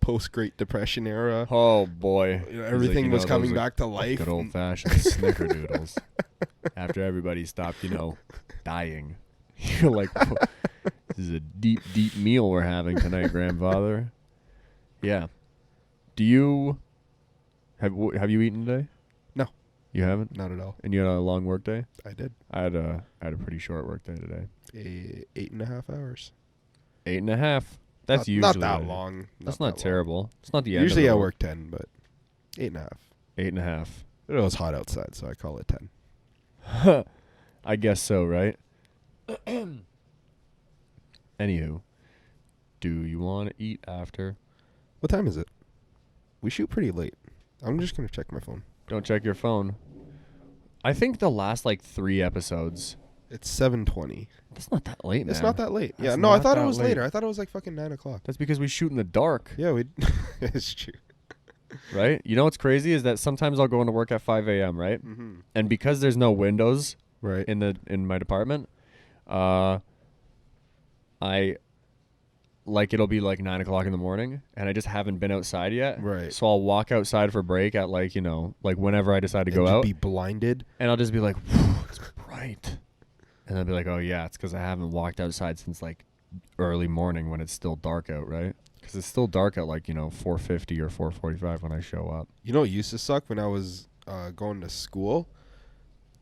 post-Great Depression era. Oh boy. You know, everything was coming back to life. Good old fashioned Snickerdoodles. After everybody stopped, dying. You're like, this is a deep, deep meal we're having tonight, grandfather. Yeah. Do you have you eaten today? No. You haven't? Not at all. And you had a long work day? I did. I had a pretty short work day today. 8.5 hours. 8.5. That's not, usually not that long. That's not that terrible. long. It's not the end. Usually of I the work 10, but 8.5. 8.5. It was hot outside, so I call it 10. I guess so, right? Anywho, do you want to eat after? What time is it? We shoot pretty late. I'm just going to check my phone. Don't check your phone. I think the last like 3 episodes. It's 7:20. That's not that late, man. It's not that late. That's Yeah, no, I not thought it that was late. later. I thought it was like fucking 9 o'clock. That's because we shoot in the dark, Yeah, we. It's true. right? You know what's crazy is that sometimes I'll go into work at 5 a.m., right? Mm-hmm. And because there's no windows Right. in my department, I like it'll be like 9 o'clock in the morning, and I just haven't been outside yet. Right. So I'll walk outside for break at like like whenever I decide to go just out, be blinded. and I'll just be like, it's bright, and I'll be like, oh yeah, it's because I haven't walked outside since like early morning when it's still dark out, right? Because it's still dark at like 4:50 or 4:45 when I show up. You know what used to suck when I was going to school?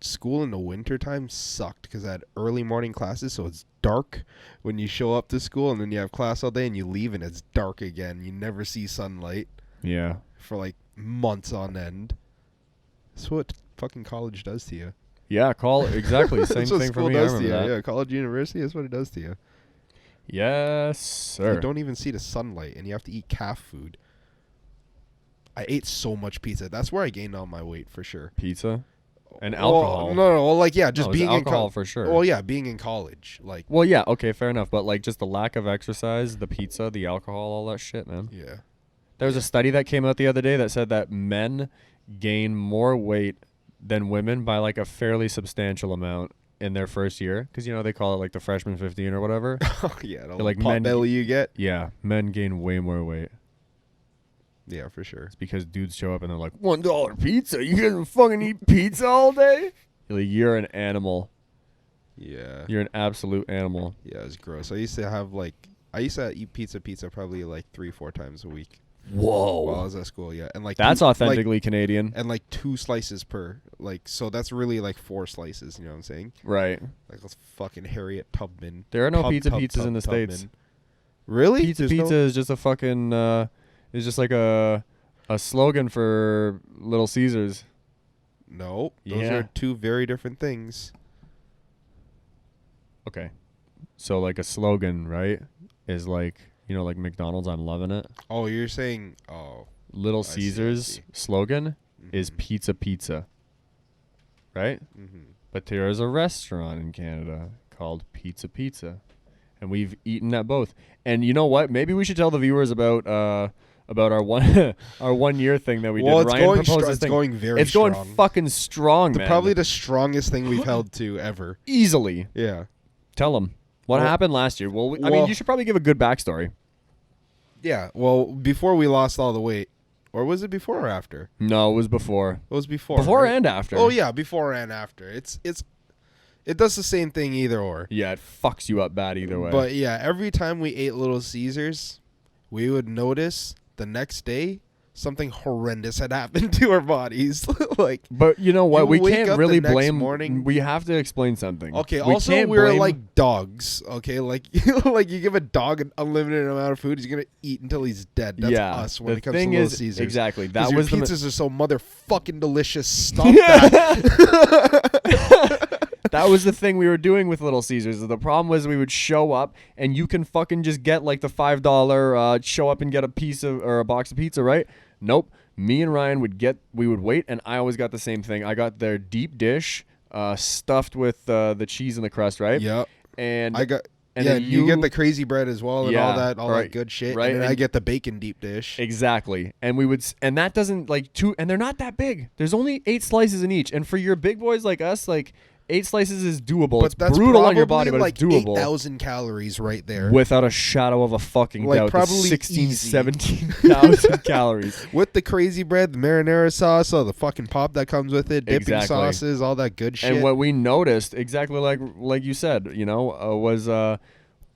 School in the wintertime sucked because I had early morning classes, so it's dark when you show up to school, and then you have class all day and you leave and it's dark again. You never see sunlight Yeah. for like months on end. That's what fucking college does to you. Yeah, exactly. Same That's what thing for school me. I does to remember you. that. Yeah, college, university, that's what it does to you. Yes, sir. You don't even see the sunlight, and you have to eat calf food. I ate so much pizza. That's where I gained all my weight for sure. Pizza and Well, alcohol. No, like yeah, just No, it was being alcohol in for sure. Well, yeah, being in college, like Well, yeah, okay, fair enough. But like just the lack of exercise, the pizza, the alcohol, all that shit, man. yeah, There was a study that came out the other day that said that men gain more weight than women by like a fairly substantial amount in their first year. Because, they call it like the freshman 15 or whatever. yeah, the like pot men- belly you get. Yeah, men gain way more weight. Yeah, for sure. It's because dudes show up and they're like, $1 pizza? You guys fucking eat pizza all day? You're like, you're an animal. Yeah. You're an absolute animal. Yeah, it's gross. I used to eat pizza probably like 3-4 times a week. Whoa. While I was at school, yeah. And like that's authentically Canadian. And like 2 slices per. Like, so that's really like 4 slices, you know what I'm saying? Right. Like let's fucking Harriet Tubman. There are no pizzas in the States. Really? Pizza is just a fucking is just like a slogan for Little Caesars. No. Those Yeah. are 2 very different things. Okay. So like a slogan, right? Is like, like McDonald's, I'm loving it. Oh, you're saying Little see, I Caesars see. slogan is Mhm. pizza. Right? Mhm. But there is a restaurant in Canada called Pizza. And we've eaten at both. And you know what? Maybe we should tell the viewers about our our 1 year thing that we did. Well, it's Ryan going proposed this it's thing. going very It's strong. going fucking strong, man. Probably the strongest thing we've held to ever. Easily. Yeah. Tell them what Well- happened last year. Well, I mean, well- you should probably give a good backstory. Yeah. Well, before we lost all the weight, or was it before or after? No, it was before. It was before. Before right? and after. Oh yeah, before and after. It does the same thing either or. Yeah, it fucks you up bad either way. But yeah, every time we ate Little Caesars, we would notice the next day something horrendous had happened to our bodies. Like, But you know what? You We wake can't up really the next blame. morning- We have to explain something. okay, We also can't we're blame- like dogs. Okay, like like you give a dog an unlimited amount of food, he's gonna eat until he's dead. That's yeah, us when the it comes to thing Little is, Caesars. exactly. 'Cause That your was pizzas are so motherfucking delicious. Stop that. That was the thing we were doing with Little Caesars. The problem was we would show up and you can fucking just get like the $5 show up and get a piece of or a box of pizza, right? Nope. Me and Ryan we would wait, and I always got the same thing. I got their deep dish stuffed with the cheese and the crust, right? Yep. And I got. and yeah, then you get the crazy bread as well and Yeah, all right, that good shit. right, And then and- I get the bacon deep dish. Exactly. And we would and that doesn't like and they're not that big. There's only 8 slices in each. And for your big boys like us, like 8 slices is doable. But It's that's brutal on your body, probably but like it's doable. 8,000 calories right there. Without a shadow of a fucking Like, doubt. probably 16, easy. 17,000 calories. With the crazy bread, the marinara sauce, all the fucking pop that comes with it, dipping Exactly. sauces, all that good shit. And what we noticed, exactly like you said, was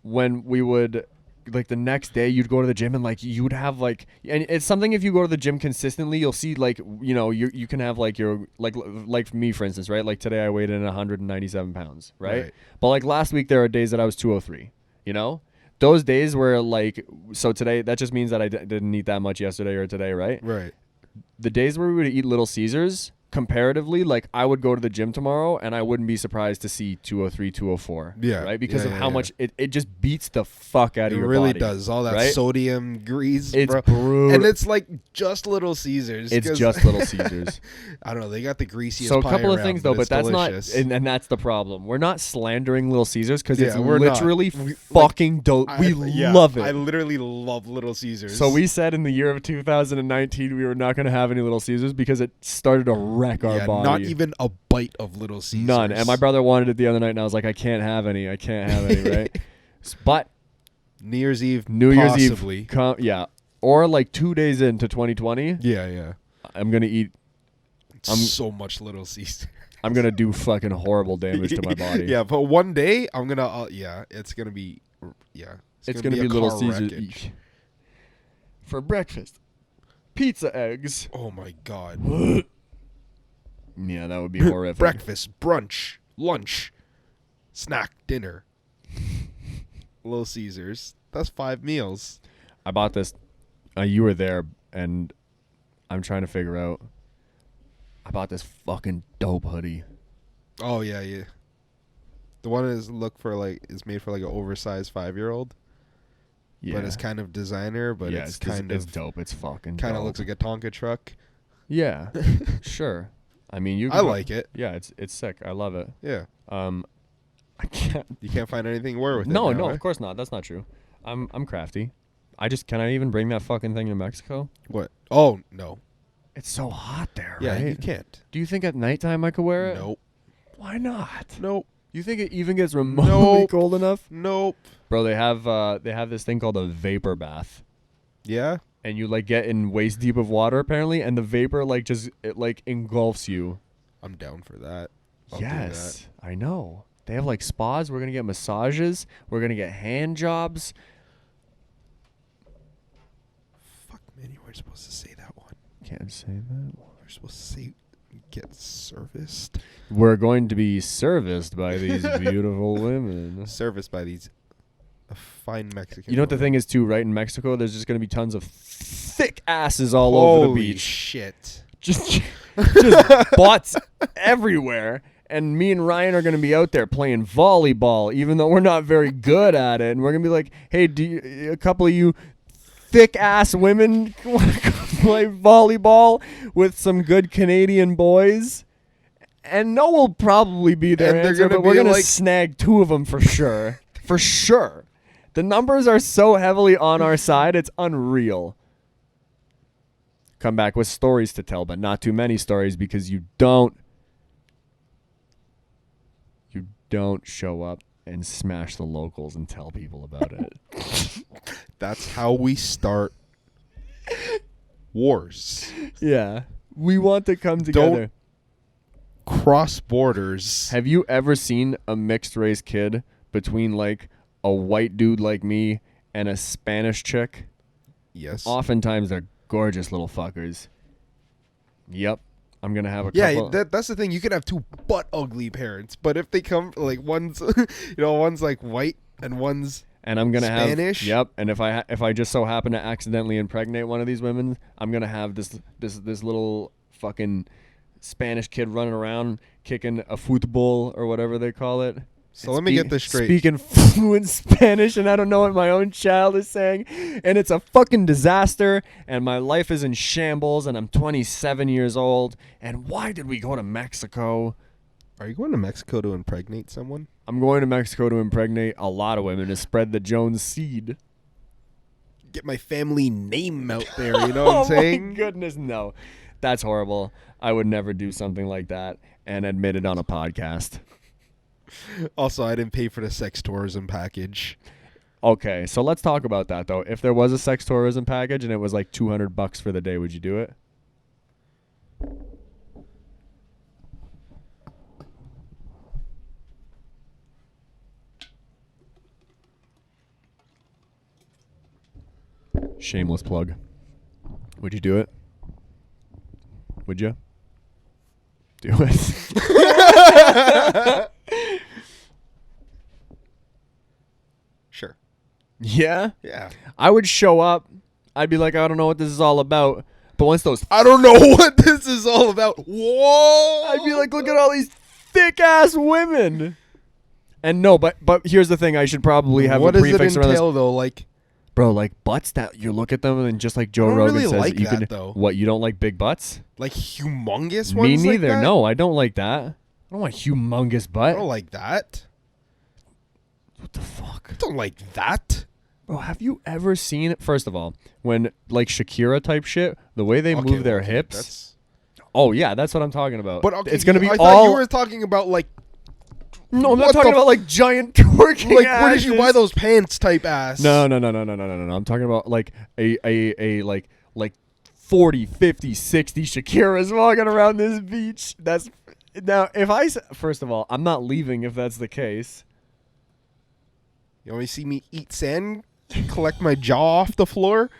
when we would like the next day you'd go to the gym and like you'd have like, and it's something if you go to the gym consistently you'll see like you can have like your like me for instance, right? Like today I weighed in 197 pounds, right? But like last week there are days that I was 203. Those days were like, so today that just means that I didn't eat that much yesterday or today, right? Right. The days where we would eat Little Caesars, comparatively, like I would go to the gym tomorrow and I wouldn't be surprised to see 203, 204. Yeah. Right? Because Yeah, of yeah, how yeah. much it just beats the fuck out It of your really body. does. All that right? sodium grease, It's bro. brutal. And it's like just Little Caesars. It's 'cause- just Little Caesars. I don't know. They got the greasiest So a pie couple of around, things though, but it's that's delicious. not, and that's the problem. We're not slandering Little Caesars because it's Yeah, we're not. literally We- fucking dope. We love it. I literally love Little Caesars. So we said in the year of 2019 we were not going to have any Little Caesars because it started to wreck our body. not even a bite of Little Caesars. None. And my brother wanted it the other night, and I was like, I can't have any, right? But New Year's Eve, New Year's possibly. Eve, yeah, or like 2 days into 2020, Yeah. I'm gonna eat. So much Little Caesars. I'm gonna do fucking horrible damage to my body. Yeah, but one day I'm gonna. It's gonna be. Yeah, it's gonna be a Little car Caesars wreckage. for breakfast. Pizza eggs. Oh my god. Yeah, that would be horrific. Breakfast, brunch, lunch, snack, dinner. Little Caesars. That's 5 meals. I bought this. You were there, and I'm trying to figure out. I bought this fucking dope hoodie. Oh yeah. The one is made for like an oversized 5-year-old. Yeah, But it's kind of designer, but yeah, it's kind it's of dope. It's fucking kind of dope. looks like a Tonka truck. Yeah, sure. I mean, you. I like it. Yeah, it's sick. I love it. Yeah. I can't. You can't find anything where with it. No, now, no, eh? of course not. That's not true. I'm crafty. Can I even bring that fucking thing to Mexico? What? Oh no. It's so hot there, Yeah, right? you can't. Do you think at nighttime I could wear it? Nope. Why not? Nope. You think it even gets remotely Nope. cold enough? Nope. Bro, they have this thing called a vapor bath. Yeah. And you like get in waist deep of water apparently, and the vapor it engulfs you. I'm down for that. I'll Yes, I know. They have like spas. We're gonna get massages. We're gonna get hand jobs. Fuck, man, you weren't supposed to say that one. Can't say that. You're supposed to say get serviced. We're going to be serviced by these beautiful women. Serviced by these fine Mexican. You know what the women. thing is too, right? In Mexico, there's just gonna be tons of thick asses all over the Holy beach. shit. Just butts everywhere. And me and Ryan are going to be out there playing volleyball, even though we're not very good at it. And we're going to be like, hey, a couple of you thick-ass women want to play volleyball with some good Canadian boys? And no will probably be their And they're answer, gonna but we're be going to like- snag 2 of them for sure. For sure. The numbers are so heavily on our side, it's unreal. Come back with stories to tell, but not too many stories because you don't show up and smash the locals and tell people about it. That's how we start wars. Yeah. We want to come together. Cross borders. Have you ever seen a mixed race kid between like a white dude like me and a Spanish chick? Yes. Oftentimes they're gorgeous little fuckers. Yep. I'm going to have a couple. Yeah, that's the thing. You could have 2 butt ugly parents, but if they come like one's, one's like white and one's and I'm gonna Spanish? have yep. And if I just so happen to accidentally impregnate one of these women, I'm gonna have this little fucking Spanish kid running around kicking a football or whatever they call it. So let me get this straight. Speaking fluent Spanish, and I don't know what my own child is saying, and it's a fucking disaster, and my life is in shambles, and I'm 27 years old, and why did we go to Mexico? Are you going to Mexico to impregnate someone? I'm going to Mexico to impregnate a lot of women to spread the Jones seed. Get my family name out there, you know what I'm saying? Oh my goodness, no. That's horrible. I would never do something like that and admit it on a podcast. Also, I didn't pay for the sex tourism package. Okay, so let's talk about that though. If there was a sex tourism package and it was like $200 for the day, would you do it? Shameless plug. Would you do it? Would you? Do it. Sure. Yeah? Yeah. I would show up. I'd be like, I don't know what this is all about. But once those... I don't know what this is all about. Whoa! I'd be like, look at all these thick-ass women. And no, but here's the thing. I should probably have what a does it prefix around this. entail, though? Like, Bro, like butts that you look at them and just like Joe I don't Rogan really says, like you that, can. though. What, you don't like big butts? like humongous Me ones? neither. Like that? No, I don't like that. I don't want humongous I butt. don't like that. What the fuck? I don't like that. Bro, have you ever seen it? First of all, when like Shakira type shit, the way they Okay, move their okay, hips. that's- Oh yeah, that's what I'm talking about. But okay, it's gonna be I all. thought you were talking about like No, I'm not what talking the about like giant twerking. like where did you buy asses. those pants type ass? No. I'm talking about like a like 40, 50, 60 Shakiras walking around this beach. That's now if first of all, I'm not leaving if that's the case. You want to see me eat sand, collect my jaw off the floor?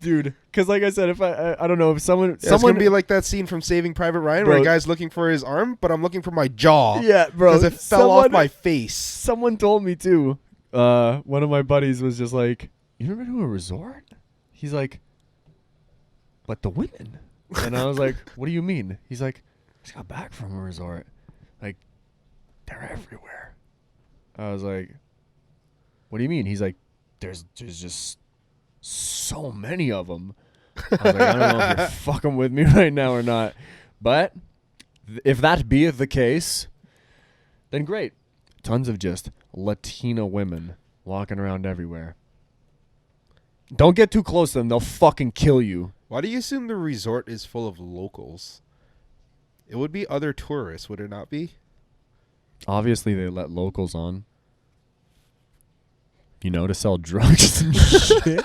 Dude, because like I said, if I don't know if someone It's gonna be like that scene from Saving Private Ryan where Bro. a guy's looking for his arm, but I'm looking for my jaw. yeah, bro, because it fell off someone- my face. Someone told me too. One of my buddies was just like, "You ever been to a resort?" He's like, "But the women." And I was like, "What do you mean?" He's like, "I just got back from a resort. Like, they're everywhere." I was like, "What do you mean?" He's like, "There's just so many of them." I was like, "I don't know if you're fucking with me right now or not, but if that be the case, then great. Tons of just Latina women walking around everywhere. Don't get too close to them. They'll fucking kill you." Why do you assume the resort is full of locals? It would be other tourists, would it not be? Obviously, they let locals on. You know, to sell drugs and shit.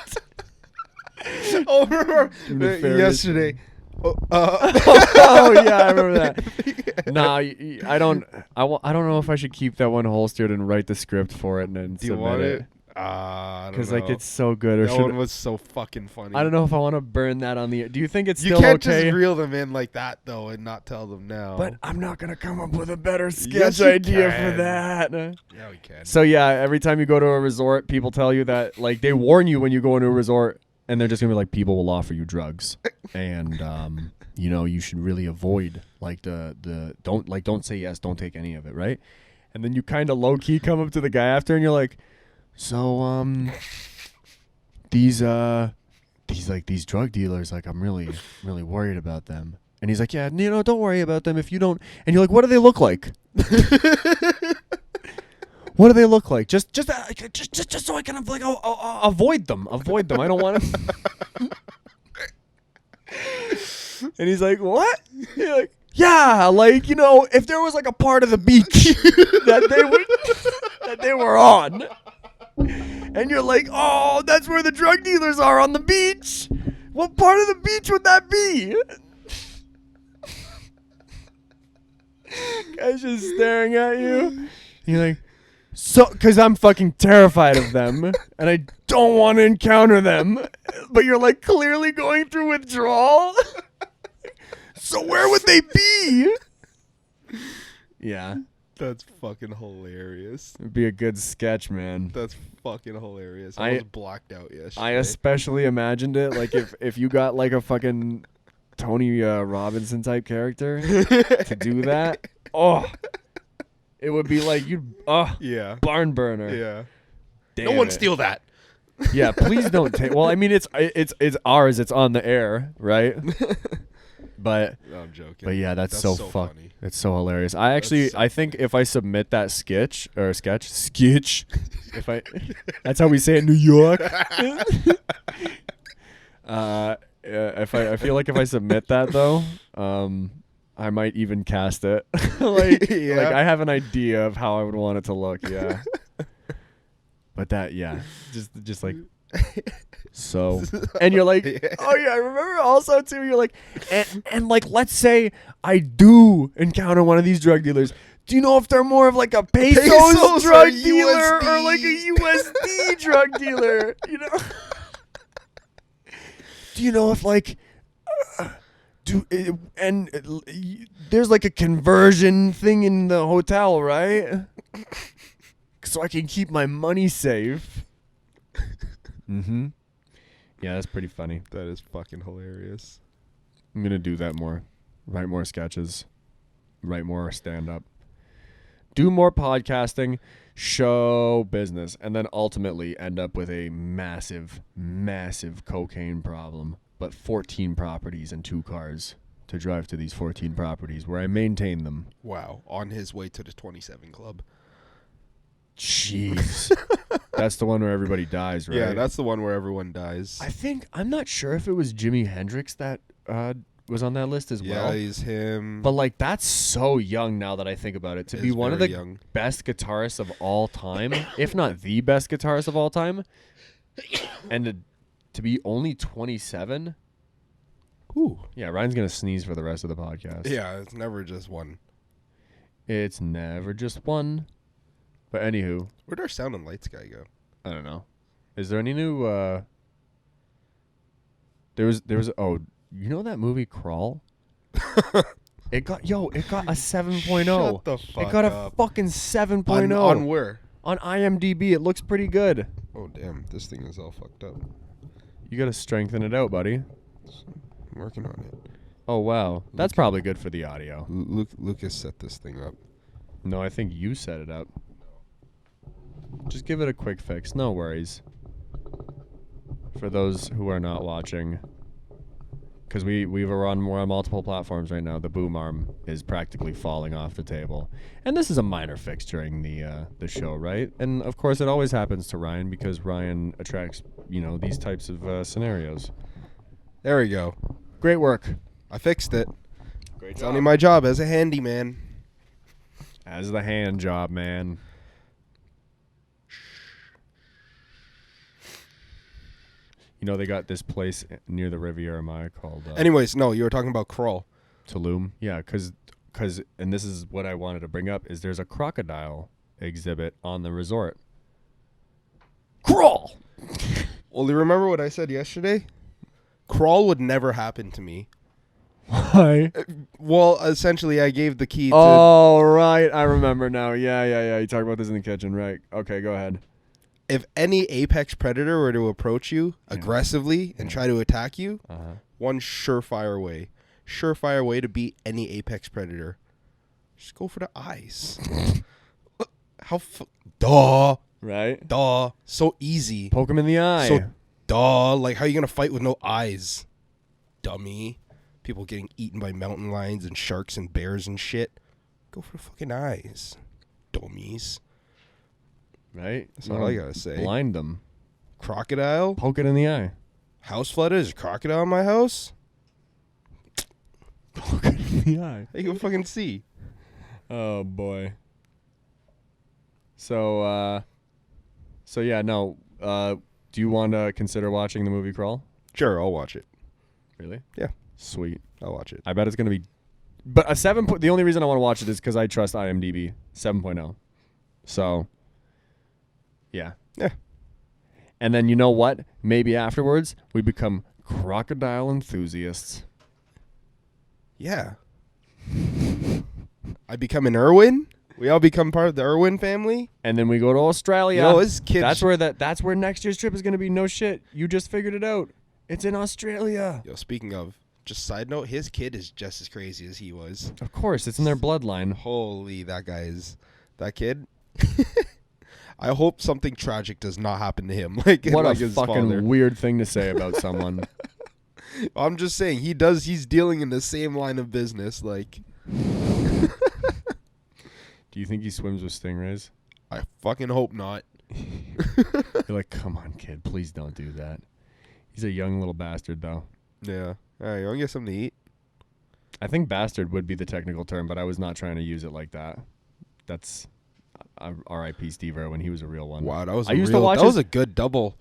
Oh, remember Nefarious. yesterday Oh yeah, I remember that. Nah, I don't. I don't know if I should keep that one holstered and write the script for it and then Do you submit want it. it? I don't Because know. like it's so good. Or That should one was so fucking funny. I don't know if I want to burn that on the. Do you think it's You still can't okay? just reel them in like that though and not tell them now. But I'm not gonna come up with a better sketch Yes, you idea for can. that. Yeah, we can. So yeah, every time you go to a resort, people tell you that like they warn you when you go into a resort, and they're just gonna be like, people will offer you drugs, and you know, you should really avoid like the don't say yes, don't take any of it, right? And then you kind of low key come up to the guy after, and you're like, so these drug dealers, like I'm really worried about them. And he's like, yeah, you know, don't worry about them if you don't. And you're like, what do they look like? What do they look like? Just so I can like avoid them. Avoid them. I don't want to. And he's like, what? You're like, yeah, like, you know, if there was like a part of the beach that they were on, and you're like, oh, that's where the drug dealers are, on the beach. What part of the beach would that be? Guy's just staring at you. You're like, so, because I'm fucking terrified of them, and I don't want to encounter them, but you're like clearly going through withdrawal. So where would they be? Yeah. That's fucking hilarious. It'd be a good sketch, man. That's fucking hilarious. I was blacked out yesterday. I especially imagined it like if you got like a fucking Tony Robinson type character to do that. Oh, it would be like yeah, barn burner. yeah. Damn No one it. steal that. Yeah, please don't take. Well, I mean, it's ours. It's on the air, right? But No, I'm joking. But yeah, that's so funny. It's so hilarious. I think if I submit that sketch, if I, that's how we say it in New York. I feel like if I submit that though, I might even cast it. like I have an idea of how I would want it to look. Yeah. But that, yeah, just like. So, and you're like, oh yeah, I remember also too, you're like, and like, let's say I do encounter one of these drug dealers. Do you know if they're more of like a pesos drug dealer or like a USD drug dealer? You know? Do you know if like, there's like a conversion thing in the hotel, right? So I can keep my money safe. Mm-hmm. Yeah, that's pretty funny. That is fucking hilarious. I'm going to do that more. Write more sketches. Write more stand-up. Do more podcasting. Show business. And then ultimately end up with a massive, massive cocaine problem. But 14 properties and 2 cars to drive to these 14 properties where I maintain them. Wow. On his way to the 27 Club. Jeez. That's the one where everybody dies, right? Yeah, that's the one where everyone dies. I'm not sure if it was Jimi Hendrix that was on that list as well. Yeah, he's him. But like, that's so young now that I think about it. To be one of the best guitarists of all time, if not the best guitarist of all time, and to be only 27. Ooh. Yeah, Ryan's gonna sneeze for the rest of the podcast. Yeah, it's never just one. It's never just one. But anywho, Where'd our sound and lights guy go? I don't know. Is there any new? There was. Oh, you know that movie Crawl? It got a 7.0. Shut the fuck It got up. a fucking 7.0. On where? On IMDb, it looks pretty good. Oh damn, this thing is all fucked up. You gotta strengthen it out, buddy. I'm working on it. Oh wow, that's probably good for the audio. Lucas set this thing up. No, I think you set it up. Just give it a quick fix. No worries. For those who are not watching, because we're on multiple platforms right now. The boom arm is practically falling off the table, and this is a minor fix during the show, right? And of course, it always happens to Ryan because Ryan attracts these types of scenarios. There we go. Great work. I fixed it. Great It's job. only my job as a handyman. As the hand job, man. You know, they got this place near the Riviera Maya called Anyways, no, you were talking about Kroll. Tulum. Yeah, because and this is what I wanted to bring up is there's a crocodile exhibit on the resort. Crawl. Well, you remember what I said yesterday? Crawl would never happen to me. Why? Well, essentially, I gave the key to... Oh, right. I remember now. Yeah. You talked about this in the kitchen, right? Okay, go ahead. If any apex predator were to approach you aggressively and try to attack you, one surefire way to beat any apex predator, just go for the eyes. Duh. Right? Duh. So easy. Poke him in the eye. So, duh. Like, how are you going to fight with no eyes? Dummy. People getting eaten by mountain lions and sharks and bears and shit. Go for the fucking eyes. Dummies. Right? That's all I got to say. Blind them. Crocodile? Poke it in the eye. House flooded? Is a crocodile in my house? Poke it in the eye. You can fucking see. Oh, boy. So yeah, no. Do you want to consider watching the movie Crawl? Sure, I'll watch it. Really? Yeah. Sweet. I'll watch it. I bet it's going to be... But a 7... The only reason I want to watch it is because I trust IMDb 7.0. So, yeah. Yeah. And then you know what? Maybe afterwards, we become crocodile enthusiasts. Yeah. I become an Irwin. We all become part of the Irwin family. And then we go to Australia. You know, his kids... That's where next year's trip is going to be. No shit. You just figured it out. It's in Australia. Yo, speaking of, just side note, his kid is just as crazy as he was. Of course, it's in their bloodline. Holy, that kid. I hope something tragic does not happen to him. Like what like a his fucking father. weird thing to say about someone. I'm just saying he's dealing in the same line of business. Like, do you think he swims with stingrays? I fucking hope not. You're like, come on, kid, please don't do that. He's a young little bastard, though. Yeah. All right, you want to get something to eat? I think bastard would be the technical term, but I was not trying to use it like that. That's R.I.P. Steve Irwin. He was a real one. Wow, that was a good double.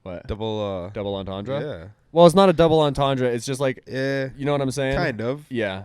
What? Double entendre? Yeah. Well, it's not a double entendre. It's just like, yeah, you know what I'm saying? kind of. Yeah.